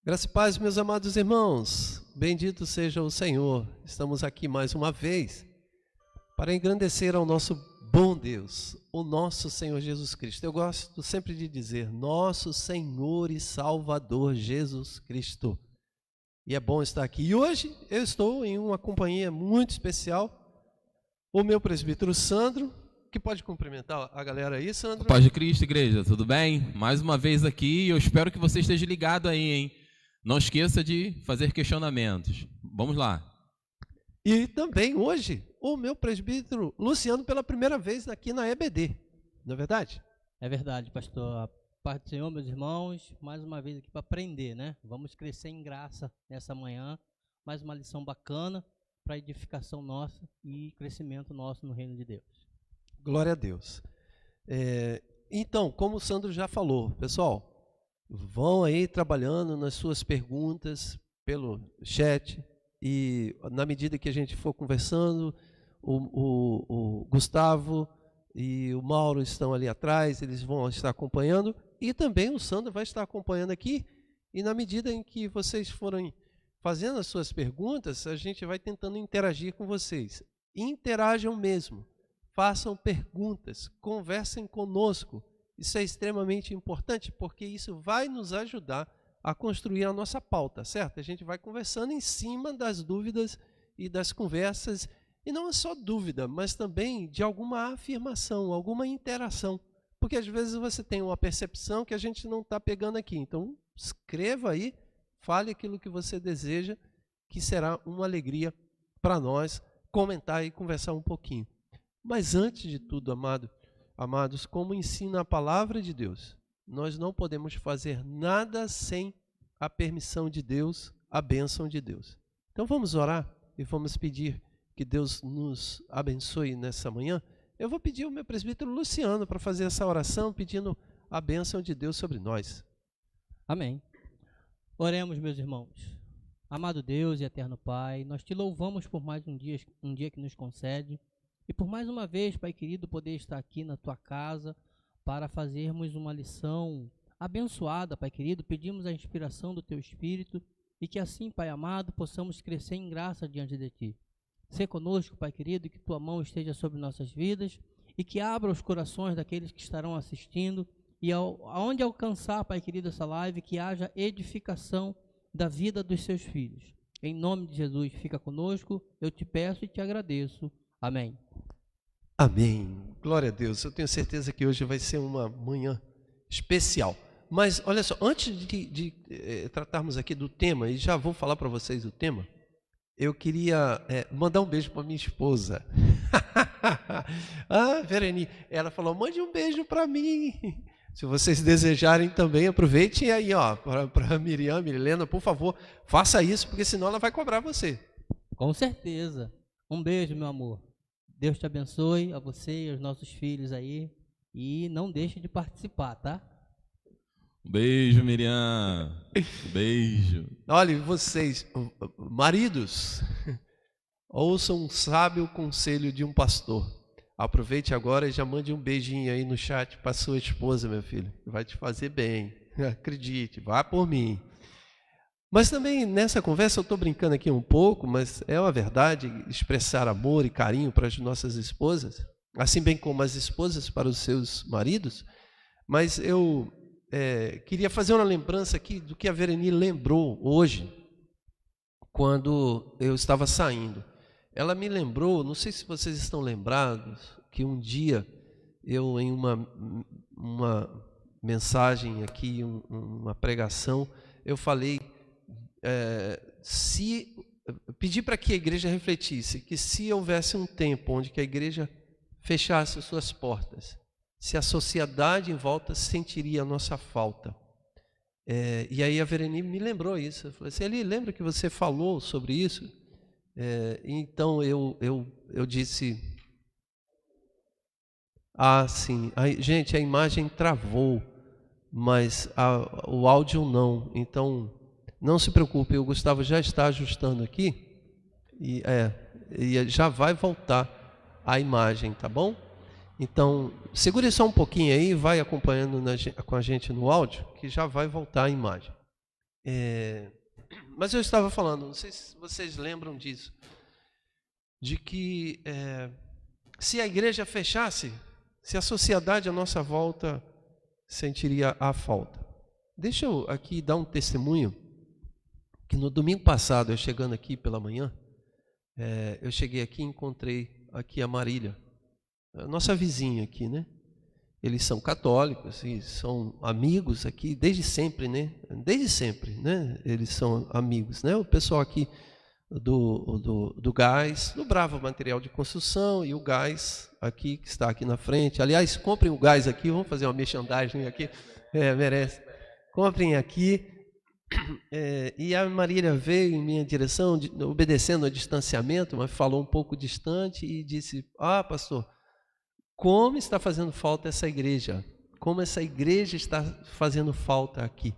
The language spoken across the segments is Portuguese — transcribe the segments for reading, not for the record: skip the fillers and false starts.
Graça e paz, meus amados irmãos, bendito seja o Senhor. Estamos aqui mais uma vez para engrandecer ao nosso bom Deus, o nosso Senhor Jesus Cristo. Eu gosto sempre de dizer, nosso Senhor e Salvador Jesus Cristo. E é bom estar aqui. E hoje eu estou em uma companhia muito especial, o meu presbítero Sandro, que pode cumprimentar a galera aí, Sandro. Paz de Cristo, igreja, tudo bem? Mais uma vez aqui, eu espero que você esteja ligado aí, hein? Não esqueça de fazer questionamentos. Vamos lá. E também hoje, o meu presbítero Luciano pela primeira vez aqui na EBD, não é verdade? É verdade, pastor. A paz do Senhor, meus irmãos, mais uma vez aqui para aprender, né? Vamos crescer em graça nessa manhã. Mais uma lição bacana para edificação nossa e crescimento nosso no reino de Deus. Glória a Deus. Então, como o Sandro já falou, pessoal, vão aí trabalhando nas suas perguntas pelo chat e na medida que a gente for conversando, o Gustavo e o Mauro estão ali atrás, eles vão estar acompanhando e também o Sandro vai estar acompanhando aqui e na medida em que vocês forem fazendo as suas perguntas, a gente vai tentando interagir com vocês. Interajam mesmo, façam perguntas, conversem conosco. Isso é extremamente importante porque isso vai nos ajudar a construir a nossa pauta, certo? A gente vai conversando em cima das dúvidas e das conversas, e não é só dúvida, mas também de alguma afirmação, alguma interação, porque às vezes você tem uma percepção que a gente não está pegando aqui. Então, escreva aí, fale aquilo que você deseja, que será uma alegria para nós comentar e conversar um pouquinho. Mas antes de tudo, amados, como ensina a palavra de Deus, nós não podemos fazer nada sem a permissão de Deus, a bênção de Deus. Então vamos orar e vamos pedir que Deus nos abençoe nessa manhã. Eu vou pedir ao meu presbítero Luciano para fazer essa oração, pedindo a bênção de Deus sobre nós. Amém. Oremos, meus irmãos. Amado Deus e eterno Pai, nós te louvamos por mais um dia que nos concede. E por mais uma vez, Pai querido, poder estar aqui na Tua casa para fazermos uma lição abençoada, Pai querido. Pedimos a inspiração do Teu Espírito e que assim, Pai amado, possamos crescer em graça diante de Ti. Sê conosco, Pai querido, que Tua mão esteja sobre nossas vidas e que abra os corações daqueles que estarão assistindo e aonde alcançar, Pai querido, essa live, que haja edificação da vida dos Seus filhos. Em nome de Jesus, fica conosco, eu te peço e te agradeço. Amém. Amém. Glória a Deus. Eu tenho certeza que hoje vai ser uma manhã especial. Mas, olha só, antes de tratarmos aqui do tema, e já vou falar para vocês o tema, eu queria mandar um beijo para minha esposa. Vereni, ela falou, mande um beijo para mim. Se vocês desejarem também, aproveitem aí, para Miriam, Mirilena, por favor, faça isso, porque senão ela vai cobrar você. Com certeza. Um beijo, meu amor. Deus te abençoe, a você e aos nossos filhos aí. E não deixe de participar, tá? Beijo, Miriam. Beijo. Olha, vocês, maridos, ouçam um sábio conselho de um pastor. Aproveite agora e já mande um beijinho aí no chat para sua esposa, meu filho. Vai te fazer bem. Acredite, vá por mim. Mas também nessa conversa eu estou brincando aqui um pouco, mas é uma verdade expressar amor e carinho para as nossas esposas, assim bem como as esposas para os seus maridos. Mas eu queria fazer uma lembrança aqui do que a Vereni lembrou hoje, quando eu estava saindo. Ela me lembrou, não sei se vocês estão lembrados, que um dia eu em uma mensagem aqui, uma pregação, eu falei... pedir para que a igreja refletisse que se houvesse um tempo onde que a igreja fechasse as suas portas, se a sociedade em volta sentiria a nossa falta. E aí a Vereni me lembrou isso. Eu falei assim, Eli, lembra que você falou sobre isso? Então eu disse, sim, gente, a imagem travou, mas o áudio não, então... Não se preocupe, o Gustavo já está ajustando aqui e já vai voltar a imagem, tá bom? Então, segure só um pouquinho aí, vai acompanhando com a gente no áudio, que já vai voltar a imagem. Mas eu estava falando, não sei se vocês lembram disso, de que se a igreja fechasse, se a sociedade à nossa volta sentiria a falta. Deixa eu aqui dar um testemunho, que no domingo passado, eu chegando aqui pela manhã, eu cheguei aqui e encontrei aqui a Marília, a nossa vizinha aqui, né? Eles são católicos e são amigos aqui desde sempre, né? Desde sempre, né? Eles são amigos, né? O pessoal aqui do gás, do Bravo Material de Construção, e o gás aqui, que está aqui na frente. Aliás, comprem o gás aqui, vamos fazer uma merchandising aqui, merece. Comprem aqui. E a Marília veio em minha direção, obedecendo ao distanciamento, mas falou um pouco distante e disse: pastor, como está fazendo falta essa igreja, como essa igreja está fazendo falta aqui.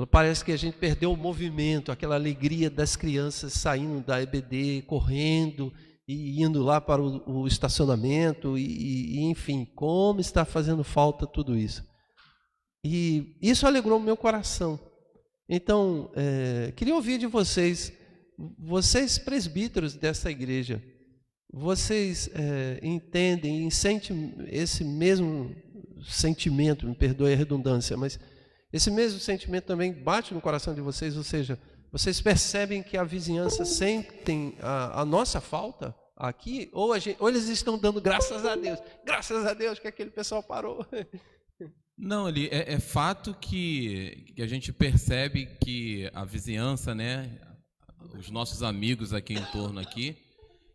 Parece que a gente perdeu o movimento, aquela alegria das crianças saindo da EBD, correndo e indo lá para o estacionamento, e enfim, como está fazendo falta tudo isso. E isso alegrou o meu coração. Então, queria ouvir de vocês presbíteros dessa igreja, vocês entendem e sentem esse mesmo sentimento, me perdoe a redundância, mas esse mesmo sentimento também bate no coração de vocês, ou seja, vocês percebem que a vizinhança sentem a nossa falta aqui, ou eles estão dando graças a Deus que aquele pessoal parou. Não, ali é fato que a gente percebe que a vizinhança, né, os nossos amigos aqui em torno aqui,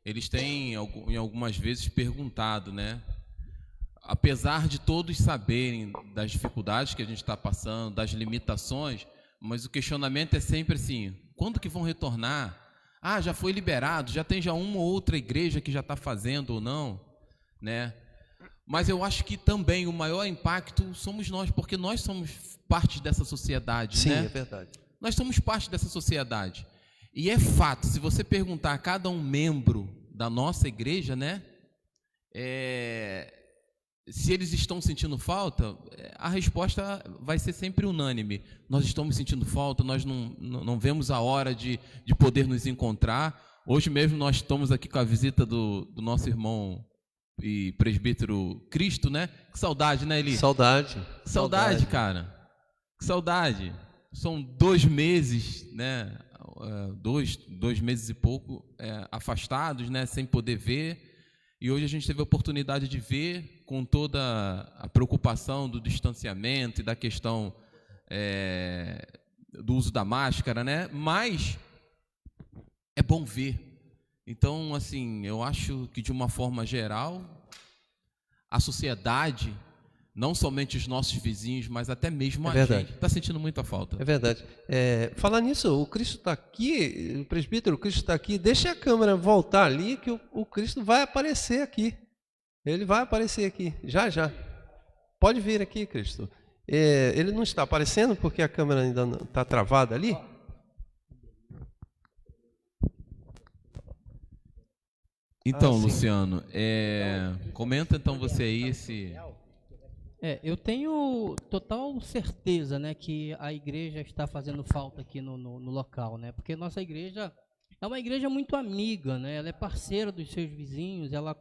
eles têm em algumas vezes perguntado, né, apesar de todos saberem das dificuldades que a gente está passando, das limitações, mas o questionamento é sempre assim: quando que vão retornar? Já foi liberado, já tem uma ou outra igreja que já está fazendo ou não, né? Mas eu acho que também o maior impacto somos nós, porque nós somos parte dessa sociedade. Sim, né? É verdade. Nós somos parte dessa sociedade. E é fato, se você perguntar a cada um membro da nossa igreja, né, se eles estão sentindo falta, a resposta vai ser sempre unânime. Nós estamos sentindo falta, nós não vemos a hora de poder nos encontrar. Hoje mesmo nós estamos aqui com a visita do nosso irmão e presbítero Cristo, né? Que saudade, né, Eli? Saudade, cara. Que saudade. São 2 meses, né? 2 meses e pouco afastados, né? Sem poder ver. E hoje a gente teve a oportunidade de ver, com toda a preocupação do distanciamento e da questão do uso da máscara, né? Mas é bom ver. Então, assim, eu acho que de uma forma geral, a sociedade, não somente os nossos vizinhos, mas até mesmo a gente, está sentindo muita falta. É verdade. Falar nisso, o Cristo está aqui, o presbítero, o Cristo está aqui, deixa a câmera voltar ali, que o Cristo vai aparecer aqui. Ele vai aparecer aqui, já. Pode vir aqui, Cristo. Ele não está aparecendo porque a câmera ainda está travada ali. Então, Luciano, comenta então você aí se... Eu tenho total certeza, né, que a igreja está fazendo falta aqui no local, né, porque nossa igreja é uma igreja muito amiga, né, ela é parceira dos seus vizinhos, ela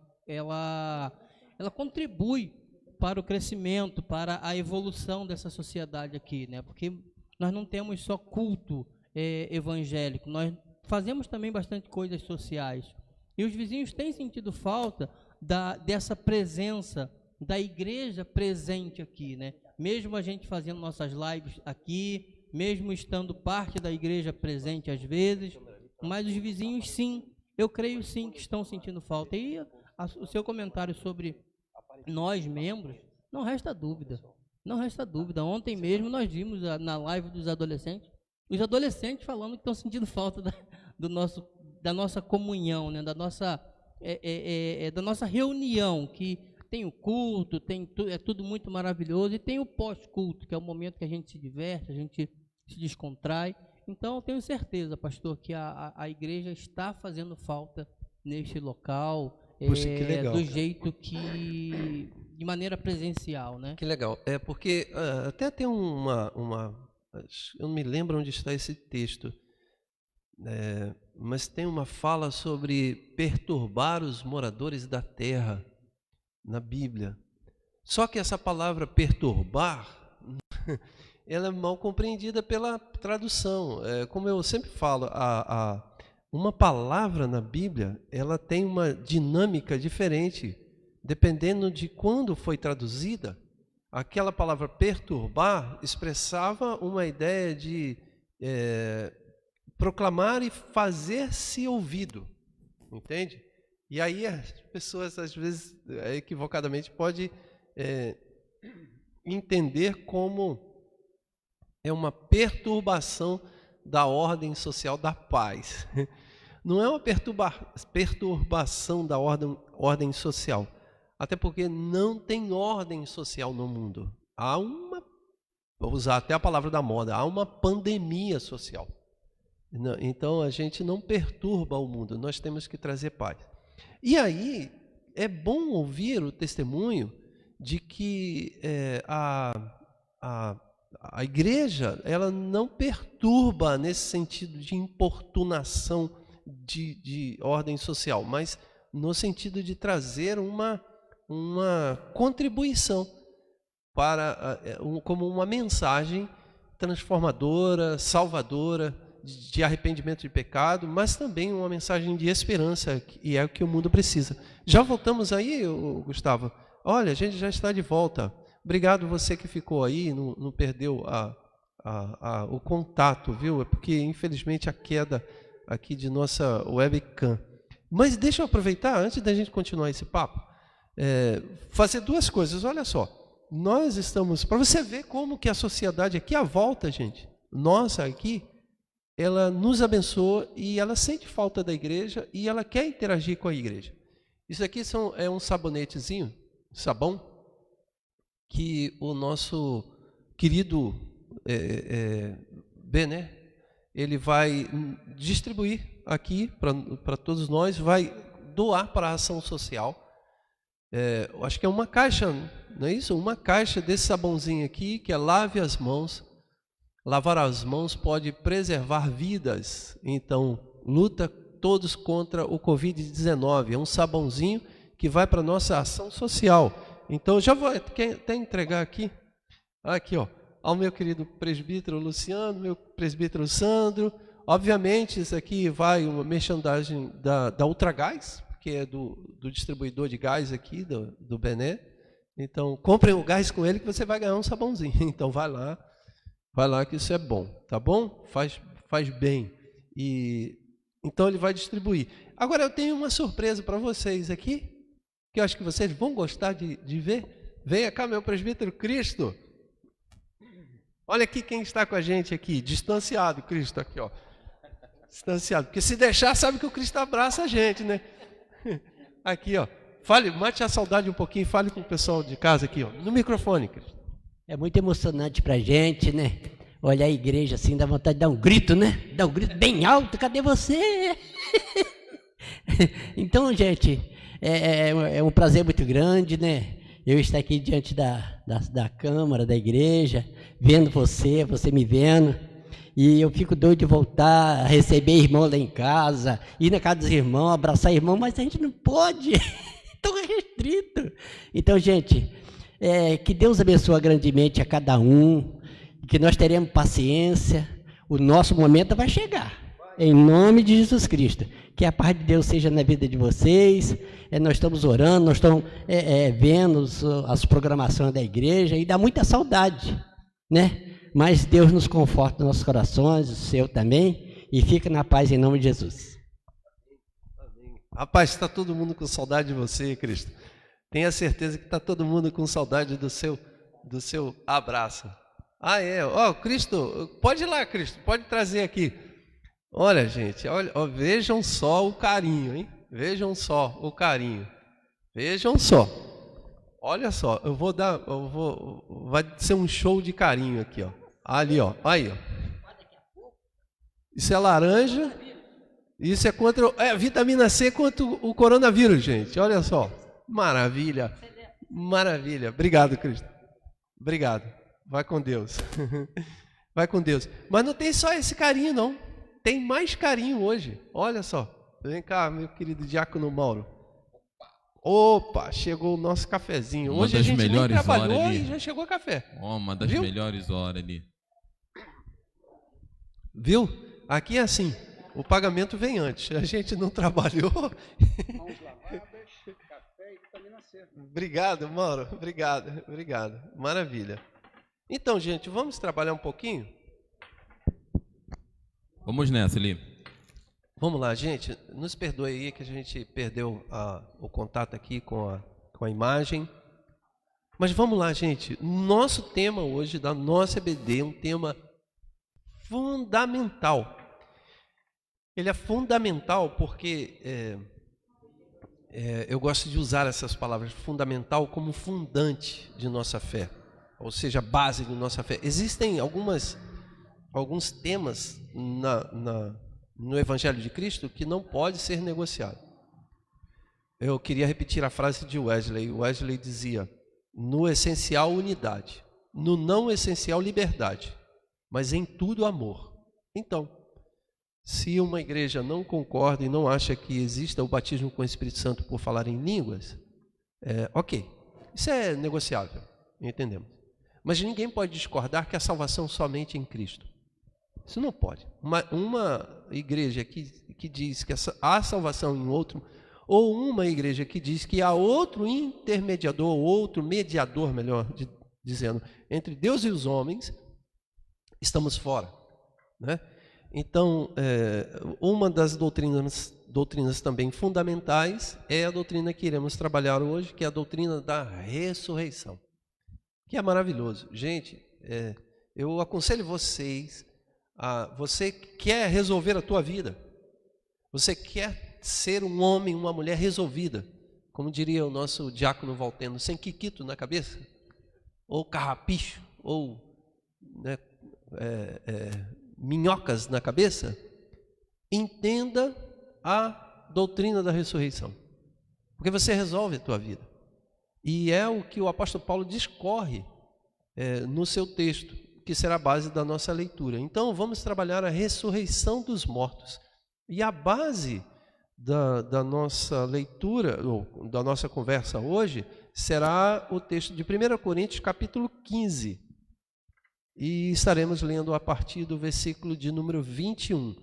contribui para o crescimento, para a evolução dessa sociedade aqui, né, porque nós não temos só culto evangélico, nós fazemos também bastante coisas sociais. E os vizinhos têm sentido falta dessa presença da igreja presente aqui, né? Mesmo a gente fazendo nossas lives aqui, mesmo estando parte da igreja presente às vezes, mas os vizinhos sim, eu creio sim que estão sentindo falta. E o seu comentário sobre nós membros, não resta dúvida. Ontem mesmo nós vimos na live dos adolescentes, os adolescentes falando que estão sentindo falta da nossa comunhão, né? da nossa reunião, que tem o culto, é tudo muito maravilhoso, e tem o pós-culto, que é o momento que a gente se diverte, a gente se descontrai. Então, eu tenho certeza, pastor, que a igreja está fazendo falta neste local, Puxa, que legal, do jeito que... de maneira presencial, né? Que legal. Porque até tem uma eu não me lembro onde está esse texto, mas tem uma fala sobre perturbar os moradores da terra na Bíblia. Só que essa palavra perturbar, ela é mal compreendida pela tradução. Como eu sempre falo, uma palavra na Bíblia, ela tem uma dinâmica diferente, dependendo de quando foi traduzida. Aquela palavra perturbar expressava uma ideia de proclamar e fazer-se ouvido, entende? E aí as pessoas, às vezes, equivocadamente, podem entender como uma perturbação da ordem social da paz. Não é uma perturbação da ordem social, até porque não tem ordem social no mundo. Há vou usar até a palavra da moda, há uma pandemia social. Então a gente não perturba o mundo, nós temos que trazer paz. E aí é bom ouvir o testemunho de que a igreja, ela não perturba nesse sentido de importunação de ordem social, mas no sentido de trazer uma contribuição como uma mensagem transformadora, salvadora, de arrependimento de pecado, mas também uma mensagem de esperança, e é o que o mundo precisa. Já voltamos aí, Gustavo? Olha, a gente já está de volta. Obrigado você que ficou aí, não perdeu o contato, viu? É porque, infelizmente, a queda aqui de nossa webcam. Mas deixa eu aproveitar, antes da gente continuar esse papo, fazer duas coisas. Olha só, nós estamos... Para você ver como que a sociedade aqui à volta, gente, nossa aqui, ela nos abençoa e ela sente falta da igreja e ela quer interagir com a igreja. Isso aqui é um sabonetezinho, sabão, que o nosso querido Bené, ele vai distribuir aqui para todos nós, vai doar para a ação social. Eu acho que é uma caixa, não é isso? Uma caixa desse sabãozinho aqui, que é lave as mãos. Lavar as mãos pode preservar vidas, então luta todos contra o Covid-19. É um sabãozinho que vai para a nossa ação social. Então, já vou até entregar aqui, ó, ao meu querido presbítero Luciano, meu presbítero Sandro. Obviamente, isso aqui vai uma merchandising da Ultragás, que é do distribuidor de gás aqui, do Bené. Então, comprem o gás com ele que você vai ganhar um sabãozinho. Então, vai lá que isso é bom, tá bom? Faz bem. E então ele vai distribuir. Agora eu tenho uma surpresa para vocês aqui, que eu acho que vocês vão gostar de ver. Venha cá, meu presbítero Cristo. Olha aqui quem está com a gente aqui, distanciado, Cristo aqui, ó. Distanciado, porque se deixar, sabe que o Cristo abraça a gente, né? Aqui, ó. Mate a saudade um pouquinho, fale com o pessoal de casa aqui, ó, no microfone, Cristo. É muito emocionante pra gente, né? Olhar a igreja assim, dá vontade de dar um grito, né? Dar um grito bem alto, cadê você? Então, gente, é um prazer muito grande, né? Eu estar aqui diante da Câmara, da igreja, vendo você me vendo. E eu fico doido de voltar a receber irmão lá em casa, ir na casa dos irmãos, abraçar irmão, mas a gente não pode, tão restrito. Então, gente, que Deus abençoe grandemente a cada um, que nós teremos paciência, o nosso momento vai chegar, em nome de Jesus Cristo. Que a paz de Deus seja na vida de vocês. Nós estamos orando, nós estamos vendo as programações da igreja e dá muita saudade, né? Mas Deus nos conforta nos nossos corações, o seu também, e fica na paz em nome de Jesus. Rapaz, está todo mundo com saudade de você, Cristo. Tenha certeza que está todo mundo com saudade do seu abraço. Cristo, pode ir lá, Cristo, pode trazer aqui. Olha, gente, vejam só o carinho, hein? Vejam só o carinho. Vejam só. Olha só, vai ser um show de carinho aqui, ó. Ali, ó, aí, ó. Isso é laranja. Isso é contra vitamina C contra o coronavírus, gente. Olha só. Maravilha. Maravilha. Obrigado, Cristo. Obrigado. Vai com Deus. Vai com Deus. Mas não tem só esse carinho, não. Tem mais carinho hoje. Olha só. Vem cá, meu querido Diácono Mauro. Opa, chegou o nosso cafezinho. Uma Hoje a das gente nem melhores trabalhou horas ali. e já chegou café. Ó, uma das Viu? melhores horas ali. Viu? Aqui é assim. O pagamento vem antes. A gente não trabalhou. Mãos lavadas, café e vitamina C. Obrigado, Mauro. Obrigado. Maravilha. Então, gente, vamos trabalhar um pouquinho? Vamos nessa, Eli. Vamos lá, gente. Nos perdoe aí que a gente perdeu o contato aqui com a imagem. Mas vamos lá, gente. Nosso tema hoje da nossa EBD é um tema fundamental. Ele é fundamental porque eu gosto de usar essas palavras, fundamental, como fundante de nossa fé, ou seja, base de nossa fé. Existem alguns temas no Evangelho de Cristo que não pode ser negociado. Eu queria repetir a frase de Wesley. Wesley dizia: no essencial, unidade; no não essencial, liberdade; mas em tudo, amor. Então, se uma igreja não concorda e não acha que exista o batismo com o Espírito Santo por falar em línguas, ok, isso é negociável, entendemos. Mas ninguém pode discordar que a salvação somente em Cristo. Isso não pode. Uma igreja que diz que há salvação em outro, ou uma igreja que diz que há outro intermediador, outro mediador, melhor dizendo, entre Deus e os homens, estamos fora, né? Então, uma das doutrinas também fundamentais é a doutrina que iremos trabalhar hoje, que é a doutrina da ressurreição, que é maravilhoso. Gente, eu aconselho vocês, você quer resolver a tua vida, você quer ser um homem, uma mulher resolvida, como diria o nosso diácono Valteno, sem quiquito na cabeça, ou carrapicho, ou né, minhocas na cabeça, entenda a doutrina da ressurreição, porque você resolve a tua vida. E é o que o apóstolo Paulo discorre no seu texto, que será a base da nossa leitura. Então vamos trabalhar a ressurreição dos mortos. E a base da nossa leitura, ou da nossa conversa hoje, será o texto de 1 Coríntios capítulo 15. E estaremos lendo a partir do versículo de número 21.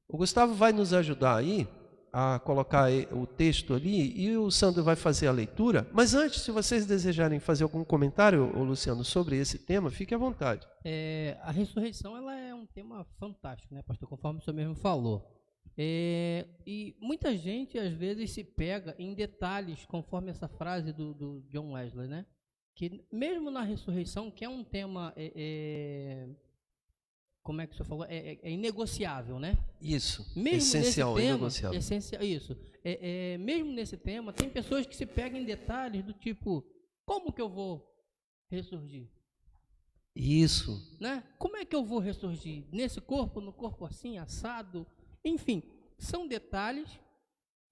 O Gustavo vai nos ajudar aí a colocar o texto ali e o Sandro vai fazer a leitura. Mas antes, se vocês desejarem fazer algum comentário, Luciano, sobre esse tema, fique à vontade. A ressurreição ela é um tema fantástico, né, pastor? Conforme o senhor mesmo falou. E muita gente, às vezes, se pega em detalhes, conforme essa frase do John Wesley, né? Que mesmo na ressurreição, que é um tema, como é que o senhor falou? É inegociável, né? Isso, mesmo essencial, nesse tema, inegociável. Isso. Mesmo nesse tema, tem pessoas que se pegam em detalhes do tipo, como que eu vou ressurgir? Isso. Né? Como é que eu vou ressurgir? Nesse corpo, no corpo assim, assado? Enfim, são detalhes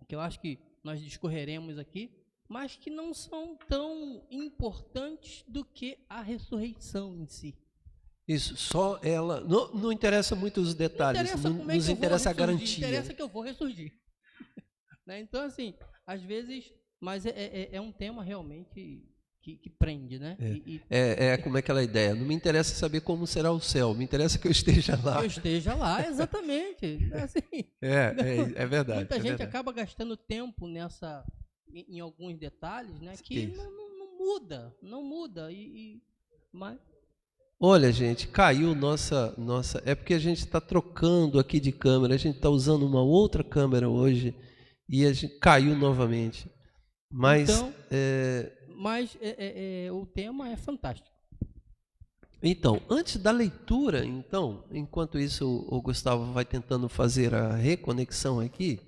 que eu acho que nós discorreremos aqui, mas que não são tão importantes do que a ressurreição em si. Isso, só ela. Não interessa muito os detalhes, nos interessa a garantia. Interessa que eu vou ressurgir. Né? Então, assim, às vezes, mas é um tema realmente que prende, né? Como é aquela ideia, não me interessa saber como será o céu, me interessa que eu esteja lá. Eu esteja lá, exatamente. Assim, é verdade. Muita gente verdade. acaba gastando tempo em alguns detalhes, né? Que não muda. Mas... Olha, gente, caiu nossa. É porque a gente está trocando aqui de câmera, a gente está usando uma outra câmera hoje e a gente caiu novamente. Mas, então, o tema é fantástico. Então, antes da leitura, enquanto isso o Gustavo vai tentando fazer a reconexão aqui,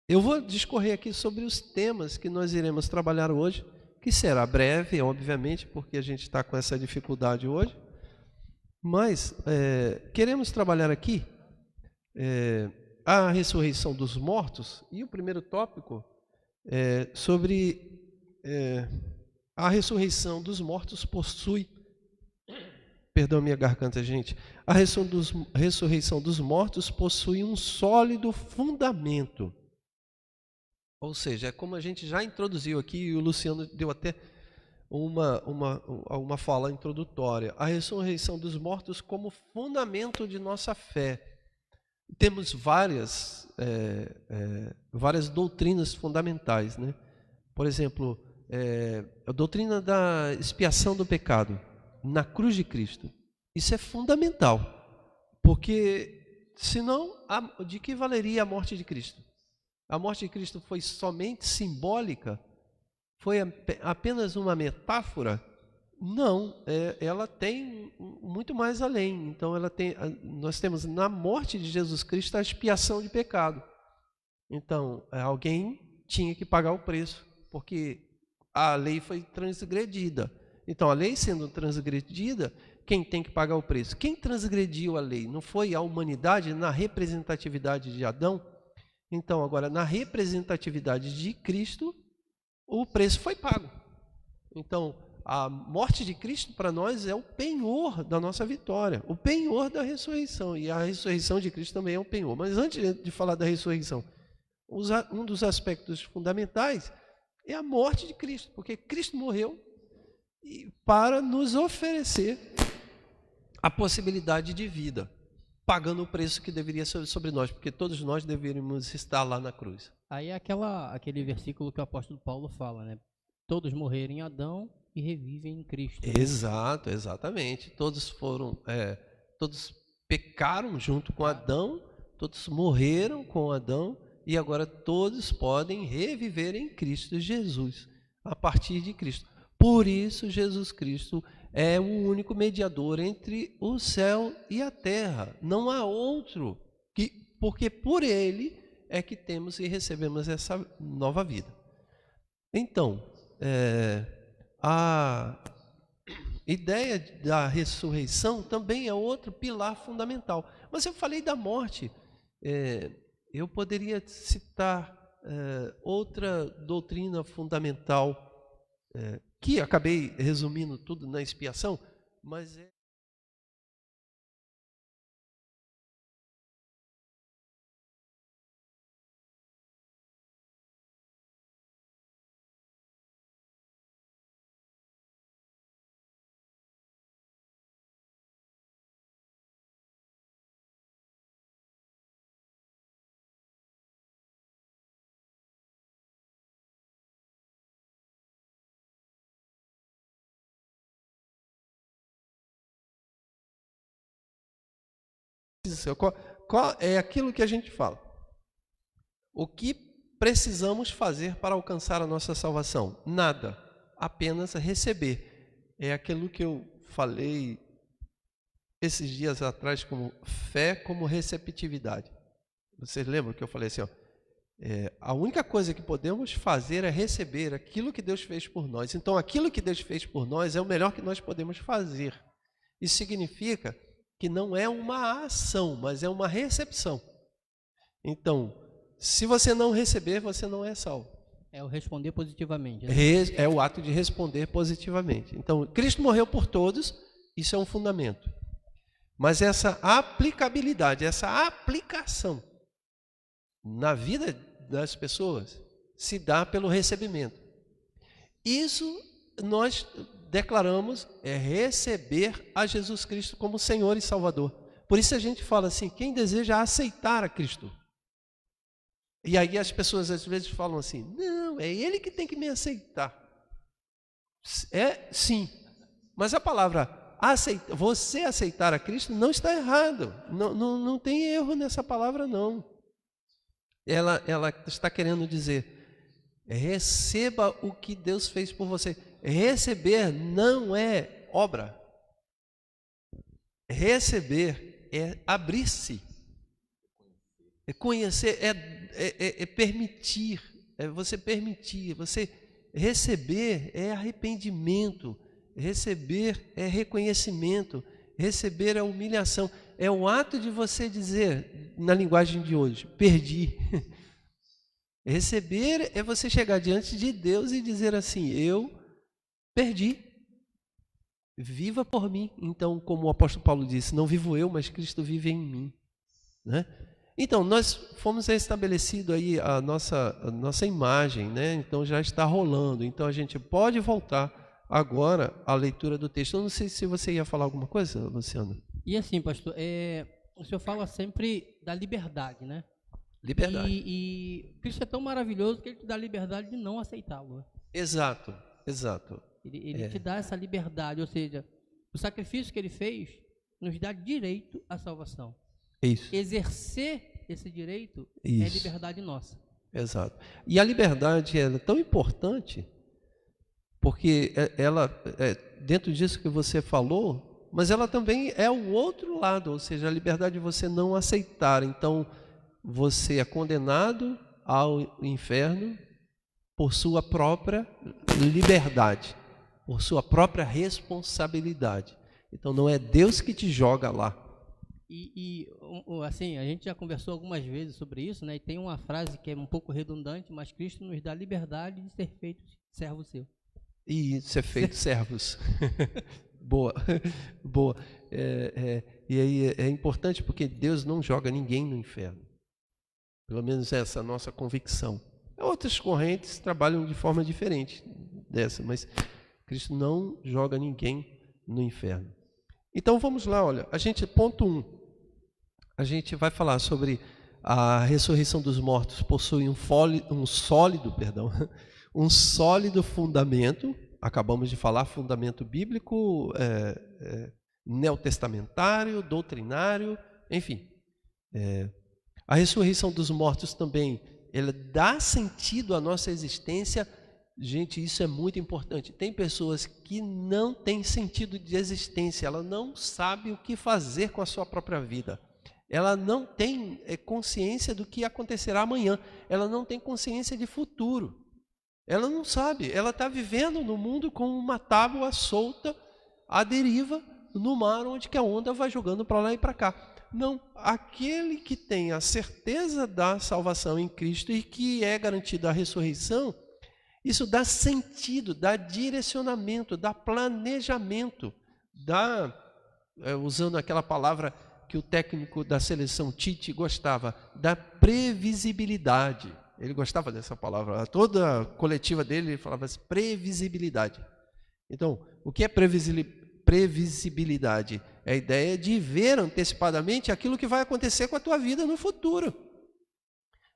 eu vou discorrer aqui sobre os temas que nós iremos trabalhar hoje, que será breve, obviamente, porque a gente está com essa dificuldade hoje, mas queremos trabalhar aqui a ressurreição dos mortos, e o primeiro tópico é sobre a ressurreição dos mortos possui Perdão a minha garganta, gente. A ressurreição dos mortos possui um sólido fundamento. Ou seja, é como a gente já introduziu aqui, e o Luciano deu até uma fala introdutória. A ressurreição dos mortos como fundamento de nossa fé. Temos várias doutrinas fundamentais, né? Por exemplo, a doutrina da expiação do pecado na cruz de Cristo. Isso é fundamental, porque senão, de que valeria a morte de Cristo? A morte de Cristo foi somente simbólica? Foi apenas uma metáfora? Não, ela tem muito mais além. Então, nós temos na morte de Jesus Cristo a expiação de pecado. Então, alguém tinha que pagar o preço, porque a lei foi transgredida. Então, a lei sendo transgredida, quem tem que pagar o preço? Quem transgrediu a lei? Não foi a humanidade na representatividade de Adão? Então, agora, na representatividade de Cristo, o preço foi pago. Então, a morte de Cristo para nós é o penhor da nossa vitória, o penhor da ressurreição. E a ressurreição de Cristo também é um penhor. Mas antes de falar da ressurreição, um dos aspectos fundamentais é a morte de Cristo, porque Cristo morreu para nos oferecer a possibilidade de vida, pagando o preço que deveria ser sobre nós, porque todos nós deveríamos estar lá na cruz. Aí é aquele versículo que o apóstolo Paulo fala, né? Todos morreram em Adão e revivem em Cristo. Exato, exatamente. Todos pecaram junto com Adão, todos morreram com Adão, e agora todos podem reviver em Cristo Jesus, a partir de Cristo. Por isso, Jesus Cristo é o único mediador entre o céu e a terra. Não há outro, porque por ele é que temos e recebemos essa nova vida. Então, a ideia da ressurreição também é outro pilar fundamental. Mas eu falei da morte. Eu poderia citar outra doutrina fundamental, que acabei resumindo tudo na expiação, mas qual é aquilo que a gente fala? O que precisamos fazer para alcançar a nossa salvação? Nada, apenas receber. É aquilo que eu falei esses dias atrás como fé, como receptividade. Vocês lembram que eu falei assim, a única coisa que podemos fazer é receber aquilo que Deus fez por nós. Então, aquilo que Deus fez por nós é o melhor que nós podemos fazer. Isso significa que não é uma ação, mas é uma recepção. Então, se você não receber, você não é salvo. É o responder positivamente. Né? É o ato de responder positivamente. Então, Cristo morreu por todos, isso é um fundamento. Mas essa aplicabilidade, essa aplicação na vida das pessoas se dá pelo recebimento. Isso nós declaramos receber a Jesus Cristo como Senhor e Salvador. Por isso a gente fala assim, quem deseja aceitar a Cristo. E aí as pessoas às vezes falam assim, não, é Ele que tem que me aceitar. Sim, mas a palavra você aceitar a Cristo não está errado. Não tem erro nessa palavra, não. Ela está querendo dizer, receba o que Deus fez por você. Receber não é obra. Receber é abrir-se. É conhecer, é permitir. É você permitir. Você receber é arrependimento. Receber é reconhecimento. Receber é humilhação. É o ato de você dizer, na linguagem de hoje, perdi. Receber é você chegar diante de Deus e dizer assim, eu perdi. viva por mim. Então, como o apóstolo Paulo disse, não vivo eu, mas Cristo vive em mim, né? Então, nós fomos estabelecido aí a nossa imagem, né? Então, já está rolando. Então, a gente pode voltar agora à leitura do texto. Eu não sei se você ia falar alguma coisa, Luciano. E assim, pastor, o senhor fala sempre da liberdade, né? Liberdade. E Cristo é tão maravilhoso que ele te dá a liberdade de não aceitá-lo, né? Exato. Ele te dá essa liberdade, ou seja, o sacrifício que ele fez nos dá direito à salvação. Isso. Exercer esse direito é Isso. liberdade nossa. Exato. E a liberdade é tão importante porque ela, dentro disso que você falou, mas ela também é o outro lado, ou seja, a liberdade de você não aceitar. Então, você é condenado ao inferno por sua própria liberdade, por sua própria responsabilidade. Então, não é Deus que te joga lá. Assim, a gente já conversou algumas vezes sobre isso, né? E tem uma frase que é um pouco redundante, mas Cristo nos dá liberdade de ser feito servo seu. E ser feito servos. Boa, boa. E aí é importante porque Deus não joga ninguém no inferno. Pelo menos essa é a nossa convicção. Outras correntes trabalham de forma diferente dessa, mas Cristo não joga ninguém no inferno. Então vamos lá, olha, ponto 1, a gente vai falar sobre a ressurreição dos mortos possui um sólido fundamento, acabamos de falar, fundamento bíblico, neotestamentário, doutrinário, enfim. A ressurreição dos mortos também, ela dá sentido à nossa existência. Gente, isso é muito importante. Tem pessoas que não têm sentido de existência, ela não sabe o que fazer com a sua própria vida. Ela não tem consciência do que acontecerá amanhã. Ela não tem consciência de futuro. Ela não sabe. Ela está vivendo no mundo com uma tábua solta, à deriva, no mar, onde que a onda vai jogando para lá e para cá. Não, aquele que tem a certeza da salvação em Cristo e que é garantida a ressurreição, isso dá sentido, dá direcionamento, dá planejamento, usando aquela palavra que o técnico da seleção Tite gostava, da previsibilidade. Ele gostava dessa palavra. Toda a coletiva dele ele falava assim, previsibilidade. Então, o que é previsibilidade? É a ideia de ver antecipadamente aquilo que vai acontecer com a tua vida no futuro.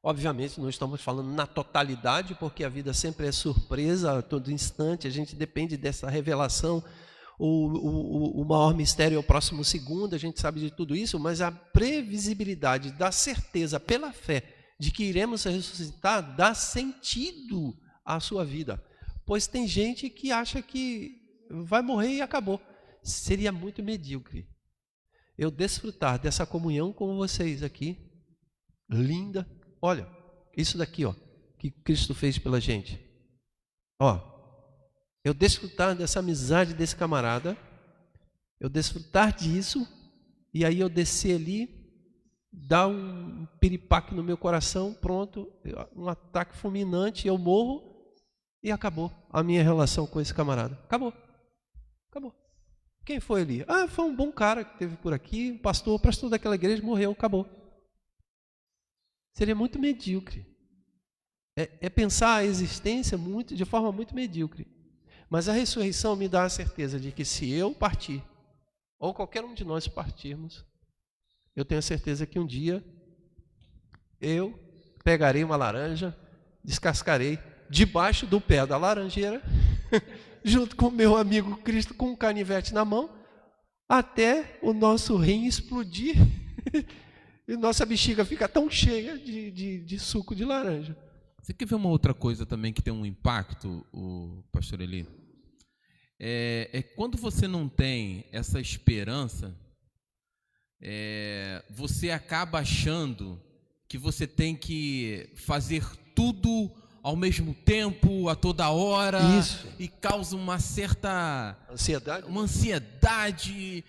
Obviamente, não estamos falando na totalidade, porque a vida sempre é surpresa a todo instante, a gente depende dessa revelação. O maior mistério é o próximo segundo, a gente sabe de tudo isso, mas a previsibilidade da certeza pela fé de que iremos ressuscitar dá sentido à sua vida. Pois tem gente que acha que vai morrer e acabou. Seria muito medíocre eu desfrutar dessa comunhão com vocês aqui, linda. Olha, isso daqui, ó, que Cristo fez pela gente. Ó, eu desfrutar dessa amizade desse camarada, eu desfrutar disso, e aí eu descer ali, dar um piripaque no meu coração, pronto, um ataque fulminante, eu morro, e acabou a minha relação com esse camarada. Acabou. Quem foi ali? Ah, foi um bom cara que esteve por aqui, um pastor daquela igreja, morreu, acabou. Seria muito medíocre. É pensar a existência de forma muito medíocre. Mas a ressurreição me dá a certeza de que se eu partir, ou qualquer um de nós partirmos, eu tenho a certeza que um dia eu pegarei uma laranja, descascarei debaixo do pé da laranjeira, junto com o meu amigo Cristo, com um canivete na mão, até o nosso rim explodir e nossa bexiga fica tão cheia de suco de laranja. Você quer ver uma outra coisa também que tem um impacto, o pastor Eli? Quando você não tem essa esperança, você acaba achando que você tem que fazer tudo ao mesmo tempo, a toda hora. Isso. E causa uma certa ansiedade,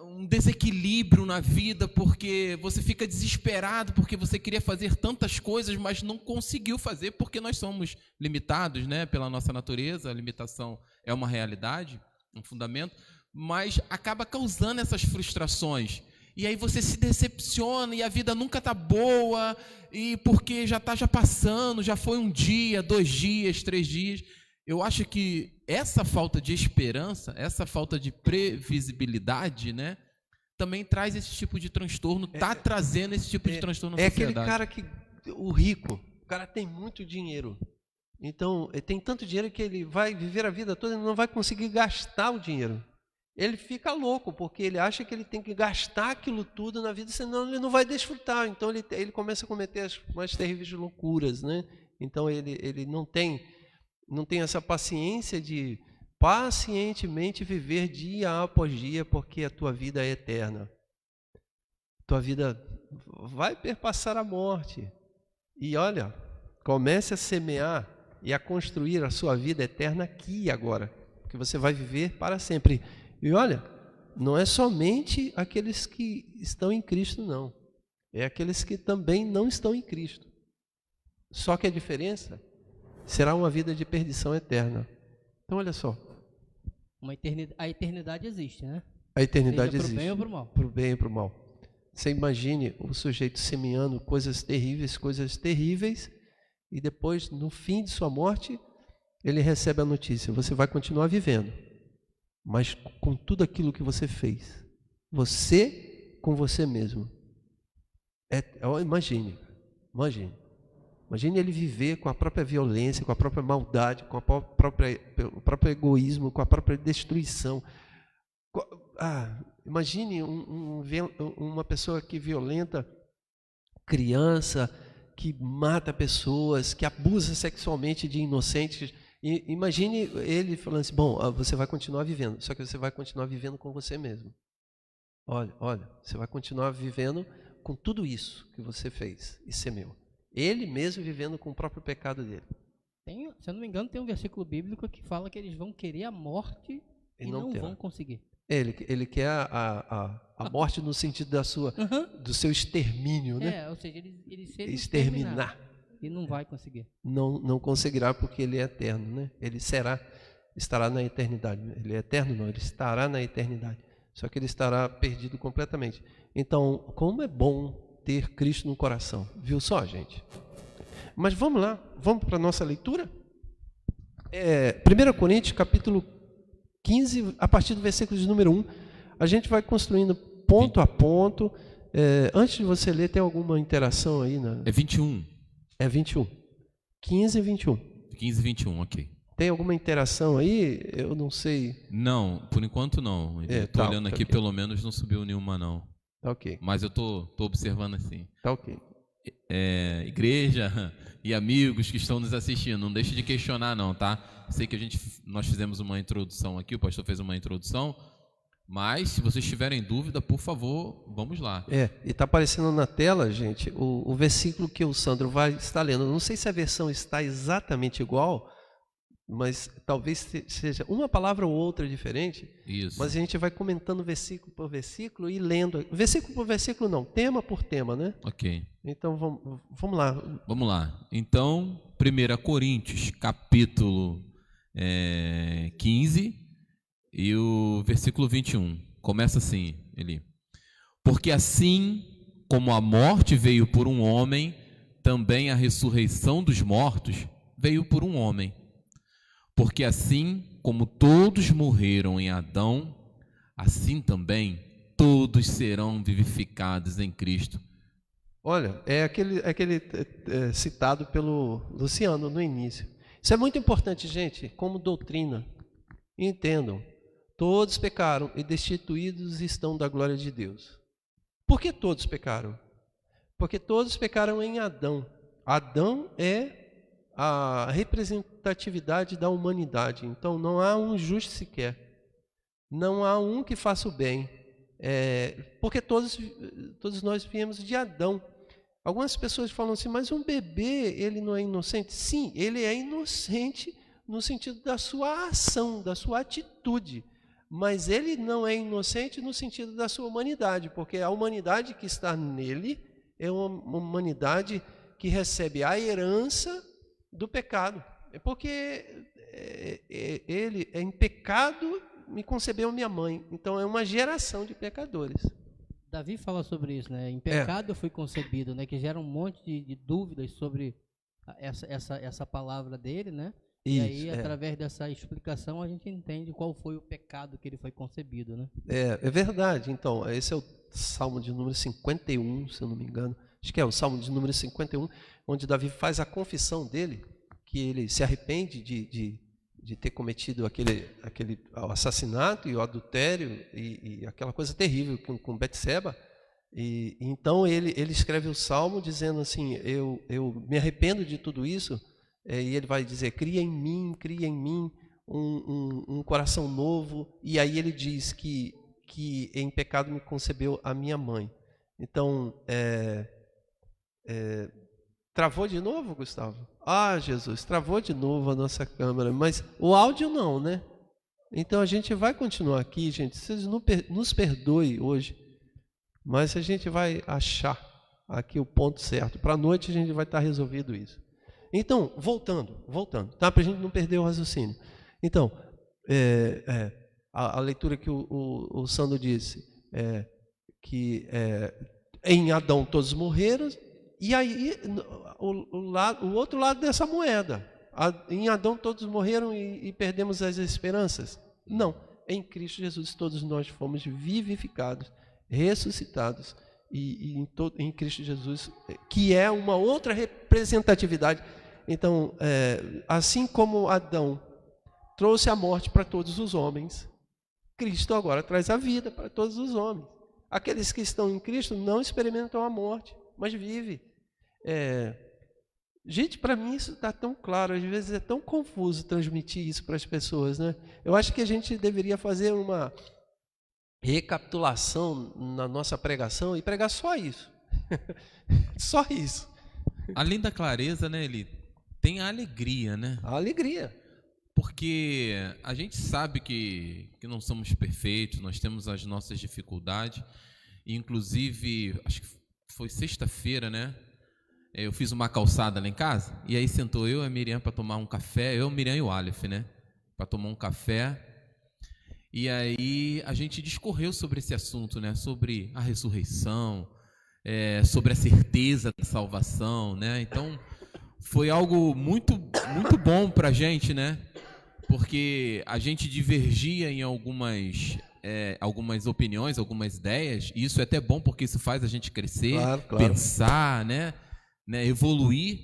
um desequilíbrio na vida, porque você fica desesperado, porque você queria fazer tantas coisas, mas não conseguiu fazer, porque nós somos limitados, né, pela nossa natureza. A limitação é uma realidade, um fundamento, mas acaba causando essas frustrações. E aí você se decepciona e a vida nunca está boa, e porque já está passando, já foi um dia, 2 dias, 3 dias. Eu acho que essa falta de esperança, essa falta de previsibilidade, né, também traz esse tipo de transtorno, está trazendo esse tipo de transtorno na sociedade. Aquele cara que, o rico, o cara tem muito dinheiro. Então, ele tem tanto dinheiro que ele vai viver a vida toda e não vai conseguir gastar o dinheiro. Ele fica louco, porque ele acha que ele tem que gastar aquilo tudo na vida, senão ele não vai desfrutar. Então, ele começa a cometer as mais terríveis loucuras, né? Então, ele não tem essa paciência de pacientemente viver dia após dia, porque a tua vida é eterna. Tua vida vai perpassar a morte. E olha, comece a semear e a construir a sua vida eterna aqui e agora, porque você vai viver para sempre. E olha, não é somente aqueles que estão em Cristo, não. É aqueles que também não estão em Cristo. Só que a diferença será uma vida de perdição eterna. Então, olha só. A eternidade existe, né? A eternidade Seja existe. Para o bem ou para o mal. Para o bem e para o mal. Você imagine o sujeito semeando coisas terríveis, e depois, no fim de sua morte, ele recebe a notícia: você vai continuar vivendo, mas com tudo aquilo que você fez. Você com você mesmo. Imagine ele viver com a própria violência, com a própria maldade, com o próprio egoísmo, com a própria destruição. Imagine uma pessoa que violenta criança, que mata pessoas, que abusa sexualmente de inocentes. Imagine ele falando assim: bom, você vai continuar vivendo, só que você vai continuar vivendo com você mesmo. Olha, você vai continuar vivendo com tudo isso que você fez e semeou. Ele mesmo vivendo com o próprio pecado dele. Se eu não me engano, tem um versículo bíblico que fala que eles vão querer a morte e não vão conseguir. Ele quer a morte no sentido do seu extermínio, né? Ou seja, ele se exterminar. E não vai conseguir. Não conseguirá, porque ele é eterno, né? Ele estará na eternidade. Ele é eterno, não, ele estará na eternidade. Só que ele estará perdido completamente. Então, como é bom ter Cristo no coração. Viu só, gente? Mas vamos lá, vamos para a nossa leitura? 1 Coríntios, capítulo 15, a partir do versículo de número 1, a gente vai construindo ponto a ponto. Antes de você ler, tem alguma interação aí? É 21. É 21. 15 e 21. 15 e 21, ok. Tem alguma interação aí? Eu não sei. Não, por enquanto não. Estou olhando aqui, pelo menos não subiu nenhuma não. Tá ok. Mas eu tô observando assim. Tá ok. Igreja e amigos que estão nos assistindo, não deixe de questionar não, tá? Sei que nós fizemos uma introdução aqui, o pastor fez uma introdução, mas se vocês tiverem dúvida, por favor, vamos lá. E está aparecendo na tela, gente, o versículo que o Sandro vai estar lendo. Não sei se a versão está exatamente igual, mas talvez seja uma palavra ou outra diferente. Isso. Mas a gente vai comentando versículo por versículo e lendo. Versículo por versículo não, tema por tema, né? Ok. Então vamos lá. Vamos lá. Então, 1 Coríntios, capítulo 15 e o versículo 21. Começa assim, Eli. Porque assim como a morte veio por um homem, também a ressurreição dos mortos veio por um homem. Porque assim como todos morreram em Adão, assim também todos serão vivificados em Cristo. Olha, é aquele citado pelo Luciano no início. Isso é muito importante, gente, como doutrina. Entendam, todos pecaram e destituídos estão da glória de Deus. Por que todos pecaram? Porque todos pecaram em Adão. Adão é a representatividade da humanidade. Então não há um justo sequer, não há um que faça o bem, porque todos nós viemos de Adão. Algumas pessoas falam assim: mas um bebê, ele não é inocente? Sim, ele é inocente no sentido da sua ação, da sua atitude, mas ele não é inocente no sentido da sua humanidade, porque a humanidade que está nele é uma humanidade que recebe a herança do pecado. É porque ele é em pecado me concebeu minha mãe. Então é uma geração de pecadores. Davi fala sobre isso, né? Em pecado eu fui concebido, né? Que gera um monte de dúvidas sobre essa palavra dele, né? E aí, através dessa explicação, a gente entende qual foi o pecado que ele foi concebido, né? É verdade. Então, esse é o Salmo de número 51, se eu não me engano. Acho que é o Salmo de número 51, onde Davi faz a confissão dele, que ele se arrepende de ter cometido aquele assassinato e o adultério e aquela coisa terrível com Betseba. E então ele escreve o Salmo dizendo assim, eu me arrependo de tudo isso, e ele vai dizer, cria em mim um coração novo, e aí ele diz que em pecado me concebeu a minha mãe. Então, travou de novo, Gustavo? Ah, Jesus, travou de novo a nossa câmera, mas o áudio não, né? Então a gente vai continuar aqui, gente, vocês nos perdoem hoje, mas a gente vai achar aqui o ponto certo. Para a noite a gente vai estar resolvido isso. Então, voltando, tá? Para a gente não perder o raciocínio. Então, a leitura que o Sandro disse, que em Adão todos morreram, e aí o outro lado dessa moeda, em Adão todos morreram e perdemos as esperanças. Não, em Cristo Jesus todos nós fomos vivificados, ressuscitados, e em Cristo Jesus, que é uma outra representatividade. Então, assim como Adão trouxe a morte para todos os homens, Cristo agora traz a vida para todos os homens. Aqueles que estão em Cristo não experimentam a morte, mas vivem. Gente, para mim isso está tão claro, às vezes é tão confuso transmitir isso para as pessoas, né? Eu acho que a gente deveria fazer uma recapitulação na nossa pregação e pregar só isso. Só isso. Além da clareza, né, Eli, tem a alegria, né? A alegria. Porque a gente sabe que não somos perfeitos, nós temos as nossas dificuldades. Inclusive, acho que foi sexta-feira, né? Eu fiz uma calçada lá em casa, e aí sentou eu e a Miriam para tomar um café, eu, Miriam e o Aleph, né? Para tomar um café. E aí a gente discorreu sobre esse assunto, né? Sobre a ressurreição, sobre a certeza da salvação, né? Então, foi algo muito, muito bom para a gente, né? Porque a gente divergia em algumas opiniões, algumas ideias, e isso é até bom porque isso faz a gente crescer, claro. Pensar, né? Evoluir.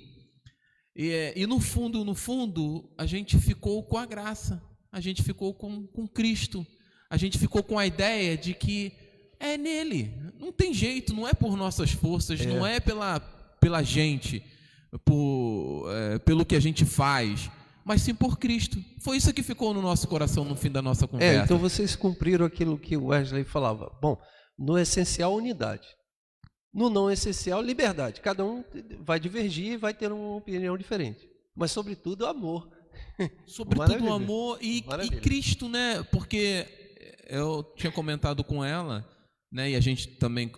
E no fundo, a gente ficou com a graça, a gente ficou com Cristo, a gente ficou com a ideia de que é nele, não tem jeito, não é por nossas forças, não é pela gente, pelo que a gente faz, mas sim por Cristo. Foi isso que ficou no nosso coração no fim da nossa conversa. Então vocês cumpriram aquilo que o Wesley falava. Bom, no essencial, unidade. No não essencial, liberdade. Cada um vai divergir e vai ter uma opinião diferente. Mas, sobretudo, amor. Sobretudo o amor e Cristo, né? Porque eu tinha comentado com ela, né? E a gente também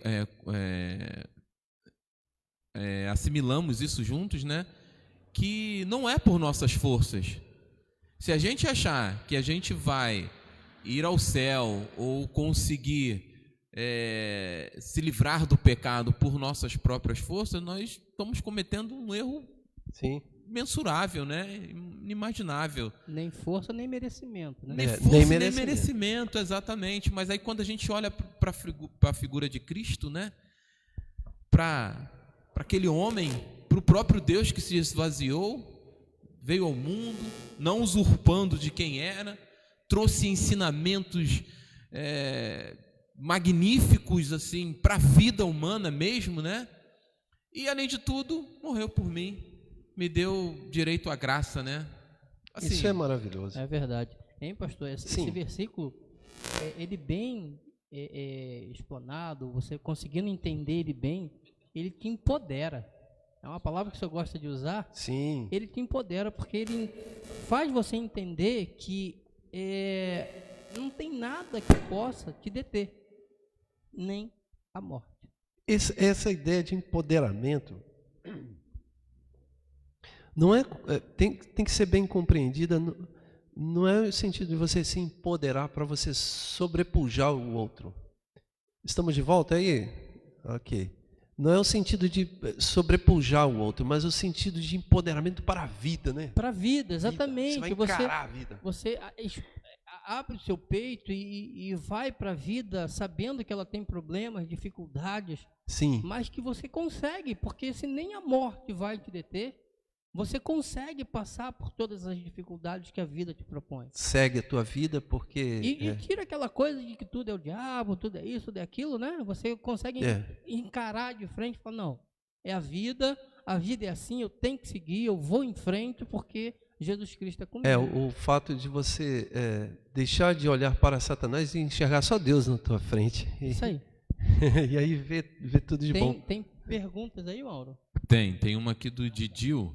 assimilamos isso juntos, né? Que não é por nossas forças. Se a gente achar que a gente vai ir ao céu ou conseguir se livrar do pecado por nossas próprias forças, nós estamos cometendo um erro mensurável, né? Inimaginável. Nem força, nem merecimento, né? Nem força, nem merecimento, exatamente. Mas aí quando a gente olha para a figura de Cristo, né? Para aquele homem, para o próprio Deus que se esvaziou, veio ao mundo, não usurpando de quem era, trouxe ensinamentos magníficos assim para a vida humana mesmo, né? E além de tudo, morreu por mim, me deu direito à graça, né? Assim, isso é maravilhoso. É verdade. Hein, pastor? Esse versículo, ele bem explanado, você conseguindo entender ele bem, ele te empodera. É uma palavra que o senhor gosta de usar? Sim. Ele te empodera porque ele faz você entender que não tem nada que possa te deter, nem a morte. Essa ideia de empoderamento não tem que ser bem compreendida não é o sentido de você se empoderar para você sobrepujar o outro. Estamos de volta aí? Ok. Não é o sentido de sobrepujar o outro, mas o sentido de empoderamento para a vida, né? Para a vida, exatamente. Você vai encarar a vida. Você abre o seu peito e vai para a vida sabendo que ela tem problemas, dificuldades, Sim. mas que você consegue, porque se nem a morte vai te deter, você consegue passar por todas as dificuldades que a vida te propõe. Segue a tua vida porque... E tira aquela coisa de que tudo é o diabo, tudo é isso, tudo é aquilo, né? Você consegue encarar de frente e falar, não, é a vida é assim, eu tenho que seguir, eu vou em frente porque Jesus Cristo é comigo. O fato de você deixar de olhar para Satanás e enxergar só Deus na tua frente. Isso aí. E aí ver tudo de bom. Tem perguntas aí, Mauro? Tem uma aqui do Didil.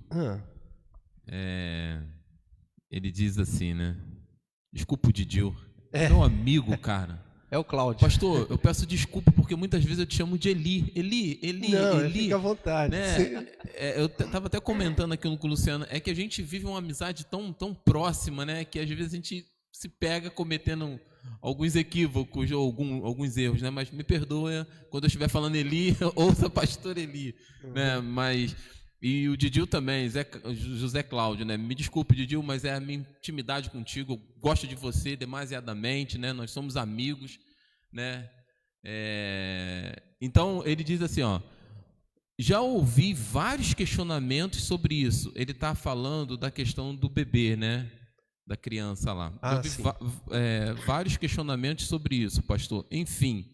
Ele diz assim, né? Desculpa o Didil. Meu amigo, cara. É o Cláudio. Pastor, eu peço desculpa porque muitas vezes eu te chamo de Eli. Eli. Fica à vontade. Né? Eu estava até comentando aqui com o Luciano, é que a gente vive uma amizade tão próxima, né? Que às vezes a gente se pega cometendo alguns equívocos ou alguns erros, né? Mas me perdoa quando eu estiver falando Eli, ouça pastor Eli, né? E o Didil também, José Cláudio, né? Me desculpe, Didil, mas é a minha intimidade contigo, eu gosto de você demasiadamente, né? Nós somos amigos, né? Então, ele diz assim, ó, já ouvi vários questionamentos sobre isso. Ele está falando da questão do bebê, né? Da criança lá. Eu ouvi vários questionamentos sobre isso, pastor. Enfim,